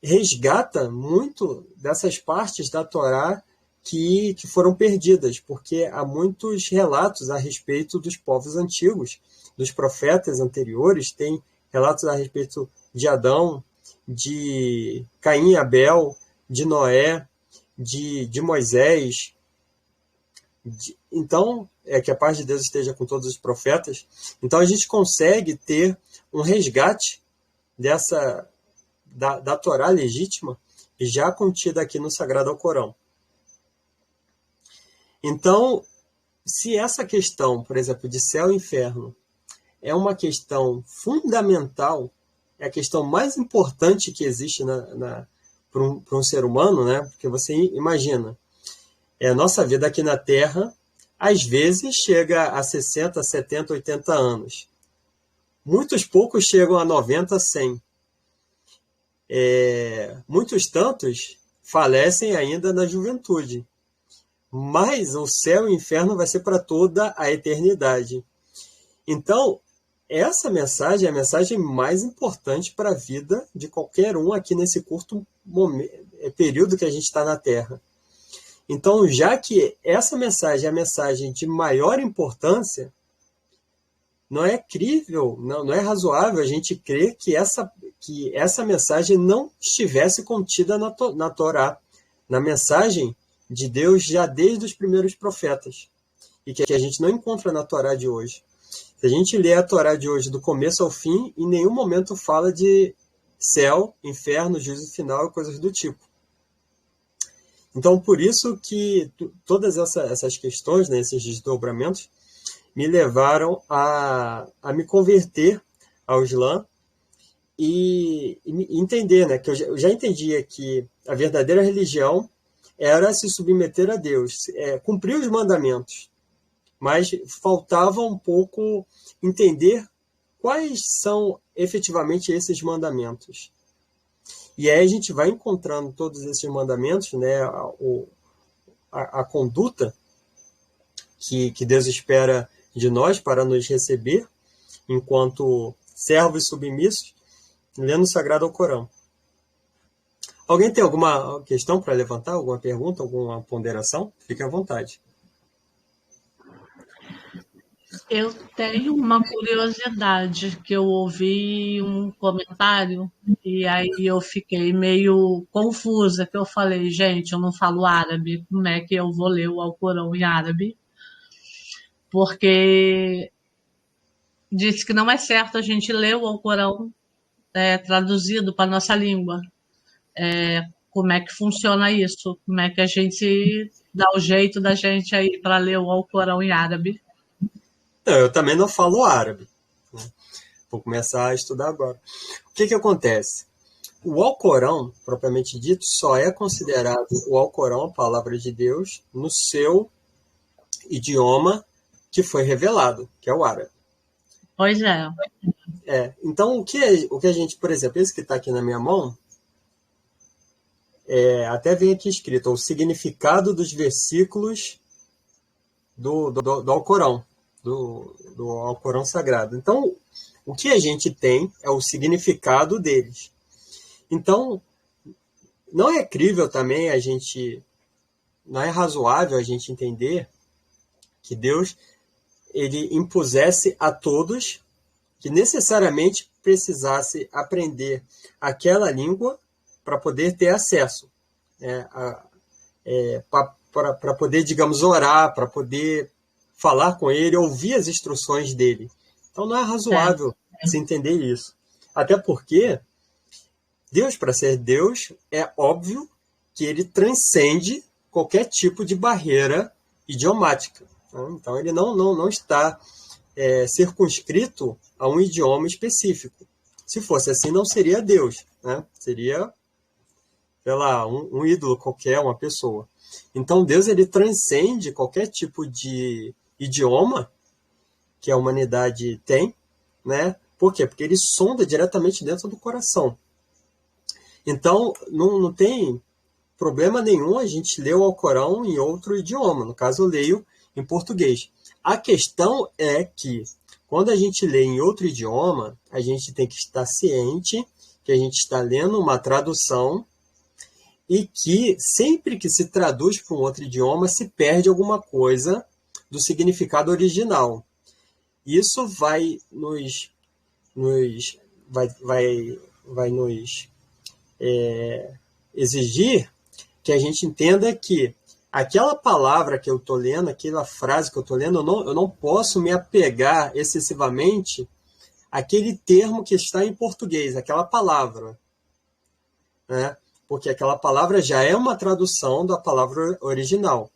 resgata muito dessas partes da Torá que foram perdidas, porque há muitos relatos a respeito dos povos antigos, dos profetas anteriores, tem relatos a respeito de Adão, de Caim e Abel, de Noé, de Moisés. Então, que a paz de Deus esteja com todos os profetas. Então, a gente consegue ter um resgate da Torá legítima, já contida aqui no Sagrado Alcorão. Então, se essa questão, por exemplo, de céu e inferno, é uma questão fundamental, é a questão mais importante que existe para um ser humano, né? Porque você imagina, a nossa vida aqui na Terra, às vezes chega a 60, 70, 80 anos. Muitos poucos chegam a 90, 100. Muitos tantos falecem ainda na juventude. Mas o céu e o inferno vai ser para toda a eternidade. Então, essa mensagem é a mensagem mais importante para a vida de qualquer um aqui nesse curto período que a gente está na Terra. Então, já que essa mensagem é a mensagem de maior importância, não é crível, não é razoável a gente crer que essa mensagem não estivesse contida na Torá, na mensagem de Deus já desde os primeiros profetas, e que a gente não encontra na Torá de hoje. Se a gente lê a Torá de hoje do começo ao fim, em nenhum momento fala de céu, inferno, juízo final e coisas do tipo. Então, por isso que todas essas questões, né, esses desdobramentos, me levaram a me converter ao Islã e entender, né, que eu já entendia que a verdadeira religião era se submeter a Deus, cumprir os mandamentos, mas faltava um pouco entender quais são efetivamente esses mandamentos. E aí a gente vai encontrando todos esses mandamentos, né, a conduta que Deus espera de nós para nos receber enquanto servos submissos, lendo o Sagrado Alcorão. Alguém tem alguma questão para levantar? Alguma pergunta? Alguma ponderação? Fique à vontade.
Eu tenho uma curiosidade, que eu ouvi um comentário e aí eu fiquei meio confusa, que eu falei, gente, eu não falo árabe, como é que eu vou ler o Alcorão em árabe? Porque disse que não é certo a gente ler o Alcorão traduzido para a nossa língua. Como é que funciona isso? Como é que a gente dá o jeito da gente aí para ler o Alcorão em árabe?
Eu também não falo árabe, né? Vou começar a estudar agora. O que acontece? O Alcorão, propriamente dito, só é considerado o Alcorão, a palavra de Deus, no seu idioma que foi revelado, que é o árabe.
Pois é.
Então, o que a gente, por exemplo, esse que está aqui na minha mão, até vem aqui escrito o significado dos versículos do Alcorão, do Alcorão Sagrado. Então, o que a gente tem é o significado deles. Então, não é crível também não é razoável a gente entender que Deus ele impusesse a todos que necessariamente precisasse aprender aquela língua para poder ter acesso, né, para poder, digamos, orar, para poder falar com ele, ouvir as instruções dele. Então não é razoável se entender isso. Até porque Deus, para ser Deus, é óbvio que ele transcende qualquer tipo de barreira idiomática. Então ele não está circunscrito a um idioma específico. Se fosse assim, não seria Deus, né? Seria, sei lá, um ídolo qualquer, uma pessoa. Então Deus ele transcende qualquer tipo de idioma que a humanidade tem, né? Por quê? Porque ele sonda diretamente dentro do coração. Então não tem problema nenhum a gente ler o Alcorão em outro idioma. No caso, eu leio em português. A questão é que, quando a gente lê em outro idioma, a gente tem que estar ciente que a gente está lendo uma tradução e que, sempre que se traduz para um outro idioma, se perde alguma coisa do significado original. Isso vai nos exigir que a gente entenda que aquela palavra que eu estou lendo, aquela frase que eu estou lendo, eu não posso me apegar excessivamente àquele termo que está em português, aquela palavra, né? Porque aquela palavra já é uma tradução da palavra original.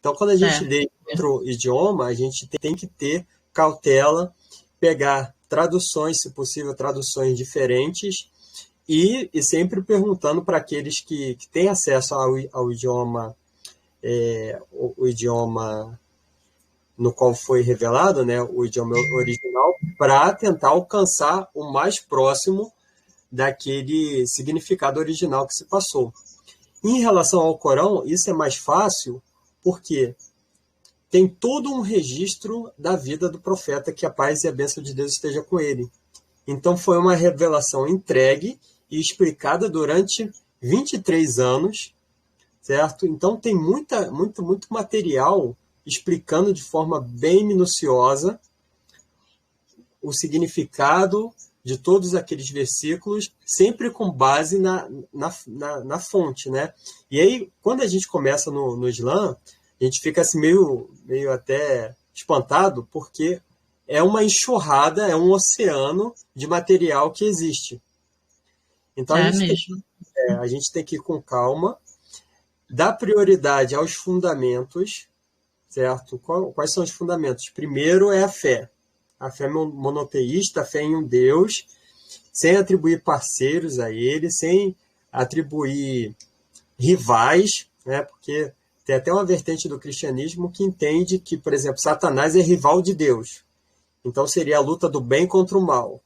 Então, quando a gente lê outro idioma, a gente tem que ter cautela, pegar traduções, se possível, traduções diferentes, e sempre perguntando para aqueles que têm acesso ao idioma, o idioma no qual foi revelado, né, o idioma original, para tentar alcançar o mais próximo daquele significado original que se passou. Em relação ao Corão, isso é mais fácil porque tem todo um registro da vida do profeta, que a paz e a bênção de Deus esteja com ele. Então foi uma revelação entregue e explicada durante 23 anos, certo? Então tem muito material explicando de forma bem minuciosa o significado de todos aqueles versículos, sempre com base na fonte, né? E aí, quando a gente começa no Islã, a gente fica assim meio até espantado, porque é uma enxurrada, é um oceano de material que existe. Então a gente tem que ir com calma, dar prioridade aos fundamentos, certo? Quais são os fundamentos? Primeiro é a fé monoteísta, a fé em um Deus, sem atribuir parceiros a ele, sem atribuir rivais, né? Porque tem até uma vertente do cristianismo que entende que, por exemplo, Satanás é rival de Deus. Então seria a luta do bem contra o mal.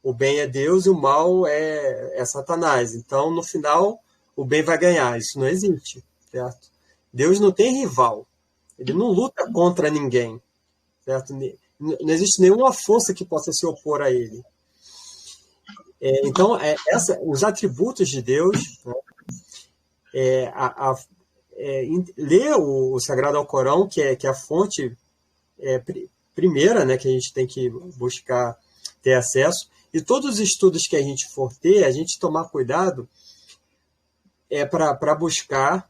O bem é Deus e o mal é Satanás. Então, no final, o bem vai ganhar. Isso não existe, certo? Deus não tem rival. Ele não luta contra ninguém, certo? Não existe nenhuma força que possa se opor a ele. Então, os atributos de Deus, né? Ler o Sagrado Alcorão, que é a fonte primeira, né, que a gente tem que buscar ter acesso, e todos os estudos que a gente for ter, a gente tomar cuidado para buscar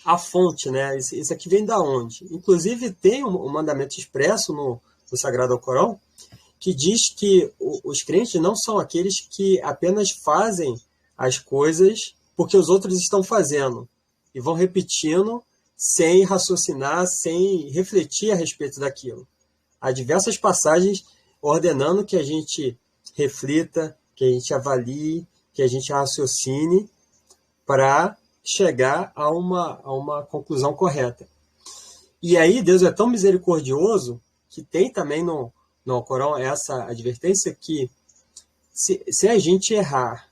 a fonte, né? Isso aqui vem da onde? Inclusive, tem um mandamento expresso no Sagrado Alcorão, que diz que os crentes não são aqueles que apenas fazem as coisas porque os outros estão fazendo e vão repetindo sem raciocinar, sem refletir a respeito daquilo. Há diversas passagens ordenando que a gente reflita, que a gente avalie, que a gente raciocine para chegar a uma conclusão correta. E aí Deus é tão misericordioso que tem também no Alcorão essa advertência que se a gente errar,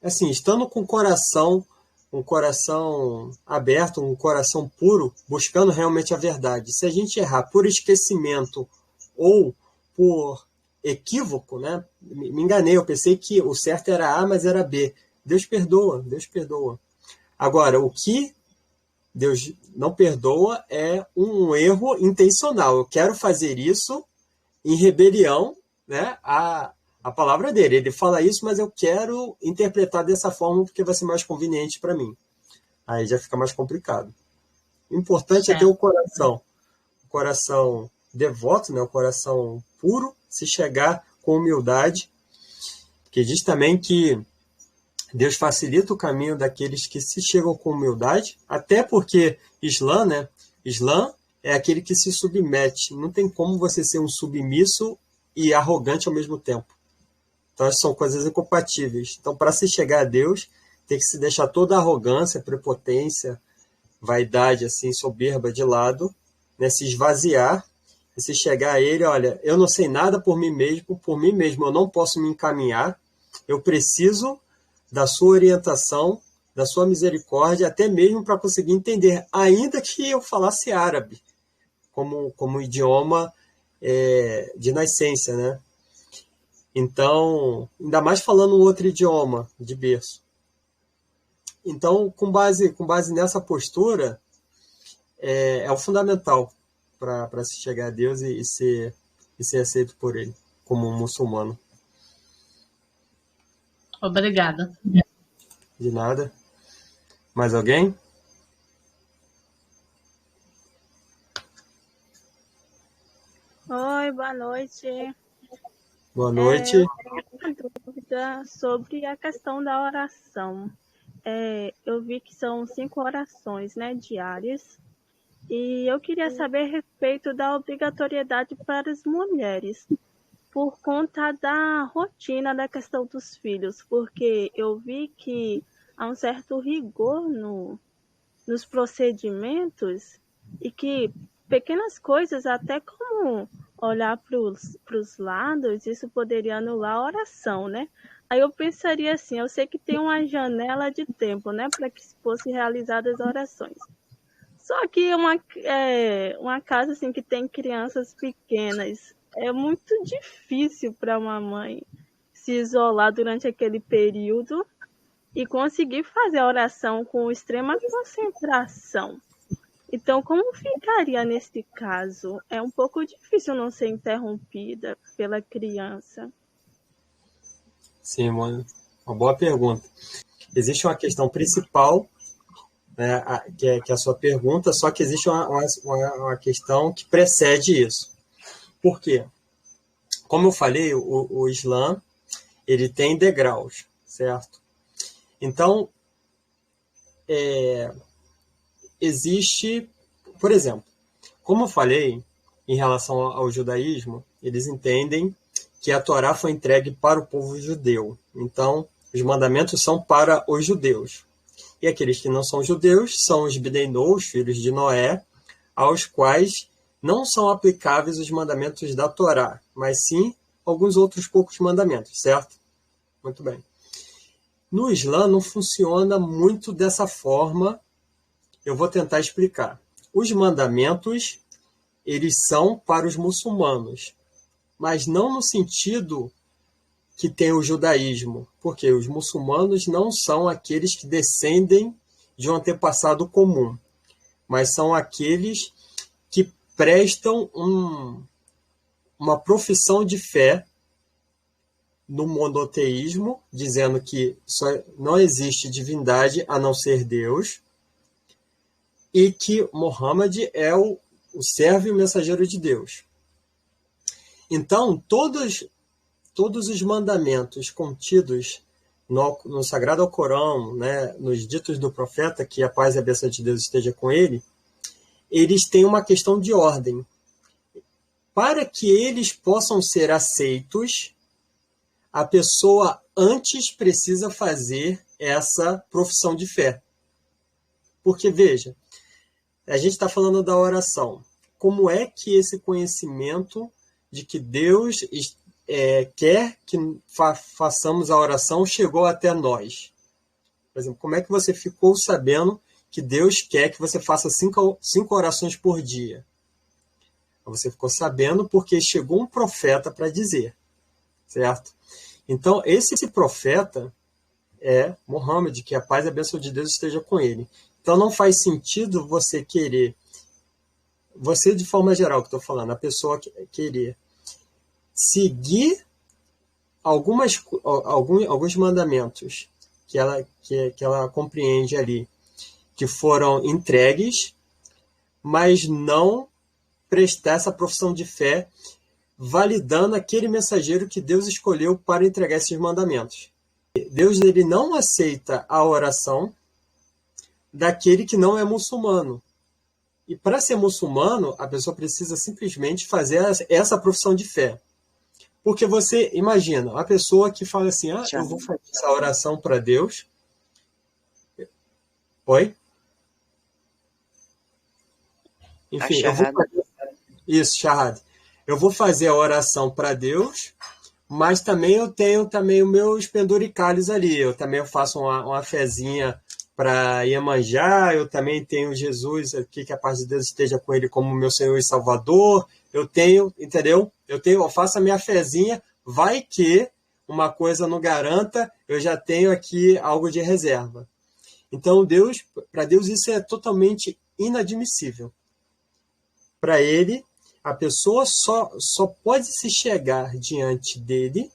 assim, estando com um coração aberto, um coração puro, buscando realmente a verdade, se a gente errar por esquecimento ou por equívoco, né? Me enganei, eu pensei que o certo era A, mas era B. Deus perdoa, Deus perdoa. Agora, o que Deus não perdoa é um erro intencional. Eu quero fazer isso em rebelião, né, a palavra dele. Ele fala isso, mas eu quero interpretar dessa forma porque vai ser mais conveniente para mim. Aí já fica mais complicado. O importante é ter o coração devoto, né, o coração puro, se chegar com humildade, que diz também que Deus facilita o caminho daqueles que se chegam com humildade, até porque Islã, né? Islã é aquele que se submete. Não tem como você ser um submisso e arrogante ao mesmo tempo. Então, essas são coisas incompatíveis. Então, para se chegar a Deus, tem que se deixar toda a arrogância, prepotência, vaidade, assim, soberba de lado, né? Se esvaziar e se chegar a Ele, olha, eu não sei nada por mim mesmo eu não posso me encaminhar, eu preciso da sua orientação, da sua misericórdia, até mesmo para conseguir entender, ainda que eu falasse árabe, como idioma de nascença, né? Então, ainda mais falando um outro idioma de berço. Então, com base nessa postura, é o fundamental para se chegar a Deus e ser aceito por Ele, como um muçulmano.
Obrigada.
De nada. Mais alguém?
Oi, boa noite.
Boa noite.
Eu tenho uma dúvida sobre a questão da oração. Eu vi que são 5 orações, né, diárias. E eu queria saber a respeito da obrigatoriedade para as mulheres, por conta da rotina da questão dos filhos, porque eu vi que há um certo rigor nos procedimentos e que pequenas coisas, até como olhar para os lados, isso poderia anular a oração, né? Aí eu pensaria assim, eu sei que tem uma janela de tempo, né, para que fossem realizadas orações. Só que uma casa assim que tem crianças pequenas, é muito difícil para uma mãe se isolar durante aquele período e conseguir fazer a oração com extrema concentração. Então, como ficaria nesse caso? É um pouco difícil não ser interrompida pela criança.
Sim, mano. Uma boa pergunta. Existe uma questão principal, né, que é a sua pergunta, só que existe uma questão que precede isso. Por quê? Como eu falei, o Islã ele tem degraus, certo? Então, existe, por exemplo, como eu falei, em relação ao judaísmo, eles entendem que a Torá foi entregue para o povo judeu. Então, os mandamentos são para os judeus. E aqueles que não são judeus são os Bnei, os filhos de Noé, aos quais não são aplicáveis os mandamentos da Torá, mas sim alguns outros poucos mandamentos, certo? Muito bem. No Islã não funciona muito dessa forma. Eu vou tentar explicar. Os mandamentos, eles são para os muçulmanos, mas não no sentido que tem o judaísmo, porque os muçulmanos não são aqueles que descendem de um antepassado comum, mas são aqueles que prestam uma profissão de fé no monoteísmo, dizendo que só não existe divindade a não ser Deus, e que Muhammad é o servo e o mensageiro de Deus. Então, todos os mandamentos contidos no Sagrado Alcorão, né, nos ditos do profeta, que a paz e a bênção de Deus esteja com ele, eles têm uma questão de ordem. Para que eles possam ser aceitos, a pessoa antes precisa fazer essa profissão de fé. Porque, veja, a gente está falando da oração. Como é que esse conhecimento de que Deus quer que façamos a oração chegou até nós? Por exemplo, como é que você ficou sabendo que Deus quer que você faça 5 orações por dia? Você ficou sabendo porque chegou um profeta para dizer, certo? Então, esse profeta é Muhammad, que a paz e a bênção de Deus esteja com ele. Então, não faz sentido você querer, você de forma geral que estou falando, a pessoa querer seguir alguns mandamentos que ela compreende ali, que foram entregues, mas não prestar essa profissão de fé, validando aquele mensageiro que Deus escolheu para entregar esses mandamentos. Deus ele não aceita a oração daquele que não é muçulmano. E para ser muçulmano, a pessoa precisa simplesmente fazer essa profissão de fé. Porque você imagina, a pessoa que fala assim, eu vou fazer essa oração para Deus. Oi? Enfim, eu vou fazer isso, Shahad. Eu vou fazer a oração para Deus, mas também eu tenho também os meus penduricalhos ali. Eu também faço uma fezinha para Iemanjá, eu também tenho Jesus aqui, que a paz de Deus esteja com ele como meu Senhor e Salvador. Eu tenho, entendeu? Eu faço a minha fezinha, vai que uma coisa não garanta, eu já tenho aqui algo de reserva. Então, para Deus isso é totalmente inadmissível. Para ele, a pessoa só pode se chegar diante dele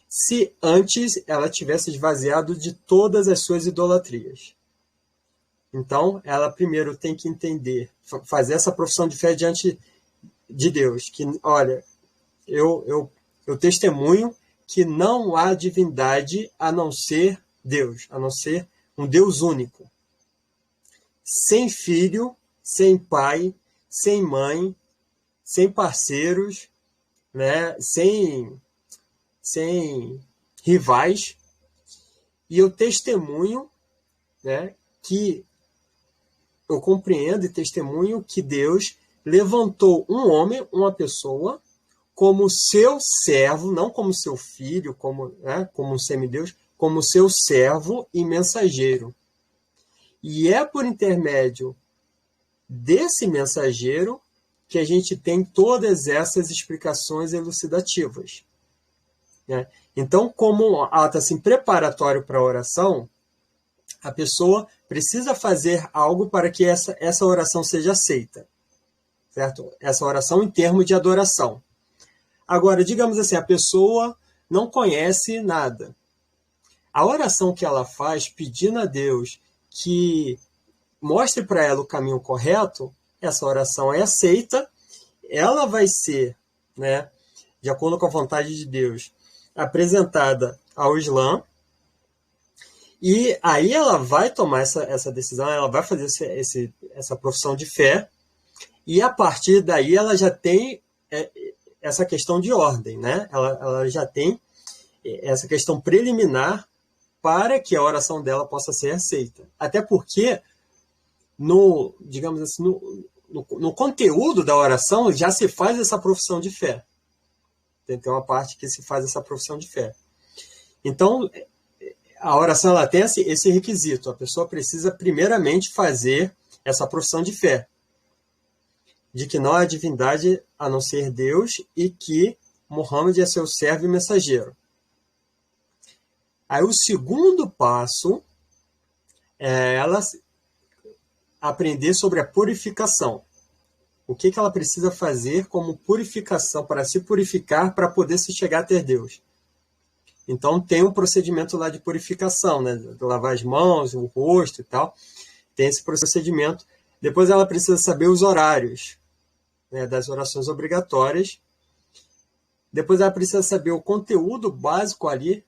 se antes ela tivesse esvaziado de todas as suas idolatrias. Então, ela primeiro tem que entender, fazer essa profissão de fé diante de Deus, que, olha, eu testemunho que não há divindade a não ser Deus, a não ser um Deus único, sem filho, sem pai, sem mãe, sem parceiros, né? sem rivais, e eu testemunho, né, que eu compreendo e testemunho que Deus levantou um homem, uma pessoa, como seu servo, não como seu filho, como um semideus, como seu servo e mensageiro. E é por intermédio desse mensageiro que a gente tem todas essas explicações elucidativas. Né? Então, como ato assim, preparatório para a oração, a pessoa precisa fazer algo para que essa oração seja aceita. Certo? Essa oração em termos de adoração. Agora, digamos assim, a pessoa não conhece nada. A oração que ela faz pedindo a Deus que mostre para ela o caminho correto, essa oração é aceita, ela vai ser, né, de acordo com a vontade de Deus, apresentada ao Islã, e aí ela vai tomar essa decisão, ela vai fazer essa profissão de fé, e a partir daí ela já tem essa questão de ordem, né? Ela já tem essa questão preliminar para que a oração dela possa ser aceita. Até porque, digamos assim, no conteúdo da oração já se faz essa profissão de fé. Tem uma parte que se faz essa profissão de fé. Então, a oração ela tem esse requisito. A pessoa precisa primeiramente fazer essa profissão de fé, de que não há divindade a não ser Deus e que Muhammad é seu servo e mensageiro. Aí o segundo passo é ela aprender sobre a purificação. O que ela precisa fazer como purificação, para se purificar, para poder se chegar a ter Deus. Então tem um procedimento lá de purificação, né? De lavar as mãos, o rosto e tal. Tem esse procedimento. Depois ela precisa saber os horários, né, das orações obrigatórias. Depois ela precisa saber o conteúdo básico ali,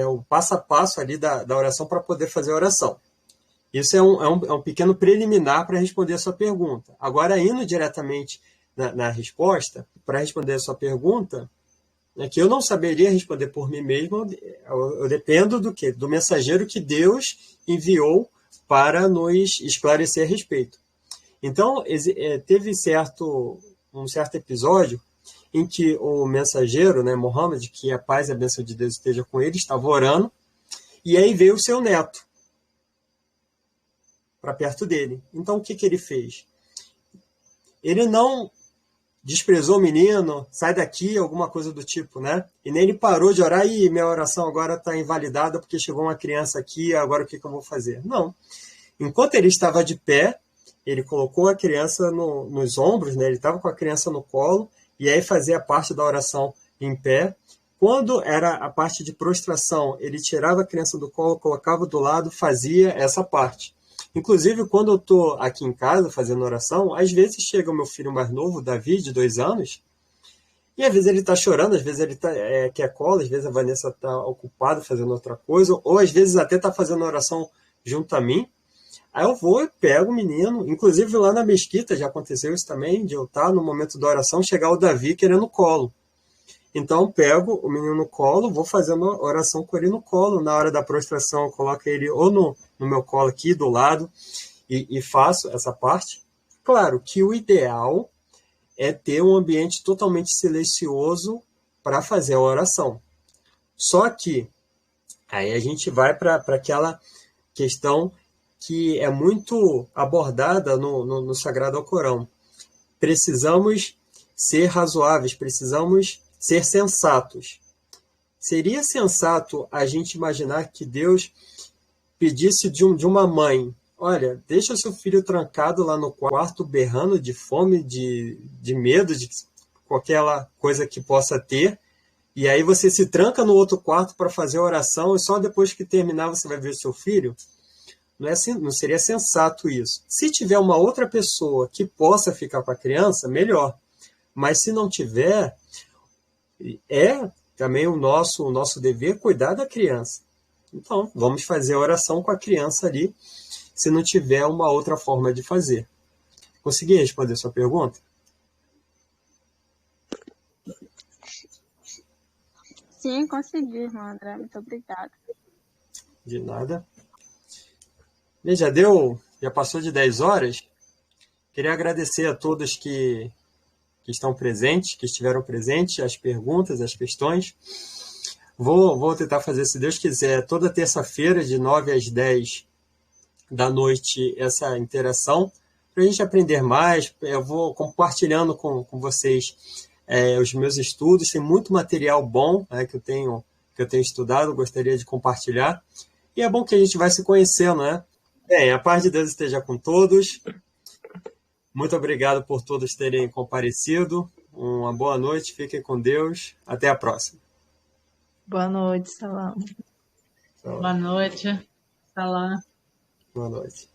o passo a passo ali da oração para poder fazer a oração. Isso é um pequeno preliminar para responder a sua pergunta. Agora, indo diretamente na resposta, para responder a sua pergunta, que eu não saberia responder por mim mesmo, eu dependo do quê? Do mensageiro que Deus enviou para nos esclarecer a respeito. Então, teve um certo episódio em que o mensageiro, né, Muhammad, que a paz e a bênção de Deus esteja com ele, estava orando, e aí veio o seu neto para perto dele. Então, o que ele fez? Ele não desprezou o menino, sai daqui, alguma coisa do tipo, né? E nem ele parou de orar, e minha oração agora está invalidada porque chegou uma criança aqui, agora o que eu vou fazer? Não. Enquanto ele estava de pé, ele colocou a criança nos ombros, né? Ele estava com a criança no colo, e aí fazia a parte da oração em pé. Quando era a parte de prostração, ele tirava a criança do colo, colocava do lado, fazia essa parte. Inclusive, quando eu estou aqui em casa fazendo oração, às vezes chega o meu filho mais novo, Davi, de 2 anos, e às vezes ele está chorando, às vezes ele quer cola, às vezes a Vanessa está ocupada fazendo outra coisa, ou às vezes até está fazendo oração junto a mim. Aí eu vou e pego o menino, inclusive lá na mesquita já aconteceu isso também, de eu estar no momento da oração, chegar o Davi querendo colo. Então eu pego o menino no colo, vou fazendo oração com ele no colo, na hora da prostração eu coloco ele ou no meu colo aqui do lado e faço essa parte. Claro que o ideal é ter um ambiente totalmente silencioso para fazer a oração. Só que aí a gente vai para aquela questão que é muito abordada no Sagrado Alcorão. Precisamos ser razoáveis, precisamos ser sensatos. Seria sensato a gente imaginar que Deus pedisse de uma mãe: olha, deixa o seu filho trancado lá no quarto, berrando de fome, de medo, de qualquer coisa que possa ter, e aí você se tranca no outro quarto para fazer a oração, e só depois que terminar você vai ver o seu filho? Não seria sensato isso. Se tiver uma outra pessoa que possa ficar com a criança, melhor. Mas se não tiver, é também o nosso dever cuidar da criança. Então, vamos fazer a oração com a criança ali, se não tiver uma outra forma de fazer. Consegui responder sua pergunta?
Sim, consegui, irmão André. Muito obrigada.
De nada. Bem, já passou de 10 horas. Queria agradecer a todos que estão presentes, que estiveram presentes, as perguntas, as questões. Vou tentar fazer, se Deus quiser, toda terça-feira, de 9 às 10 da noite, essa interação, para a gente aprender mais. Eu vou compartilhando com vocês os meus estudos. Tem muito material bom, né, que eu tenho estudado, gostaria de compartilhar. E é bom que a gente vai se conhecendo, né? Bem, a paz de Deus esteja com todos. Muito obrigado por todos terem comparecido. Uma boa noite, fiquem com Deus. Até a próxima.
Boa noite, Salam.
Boa noite. Salam.
Boa noite.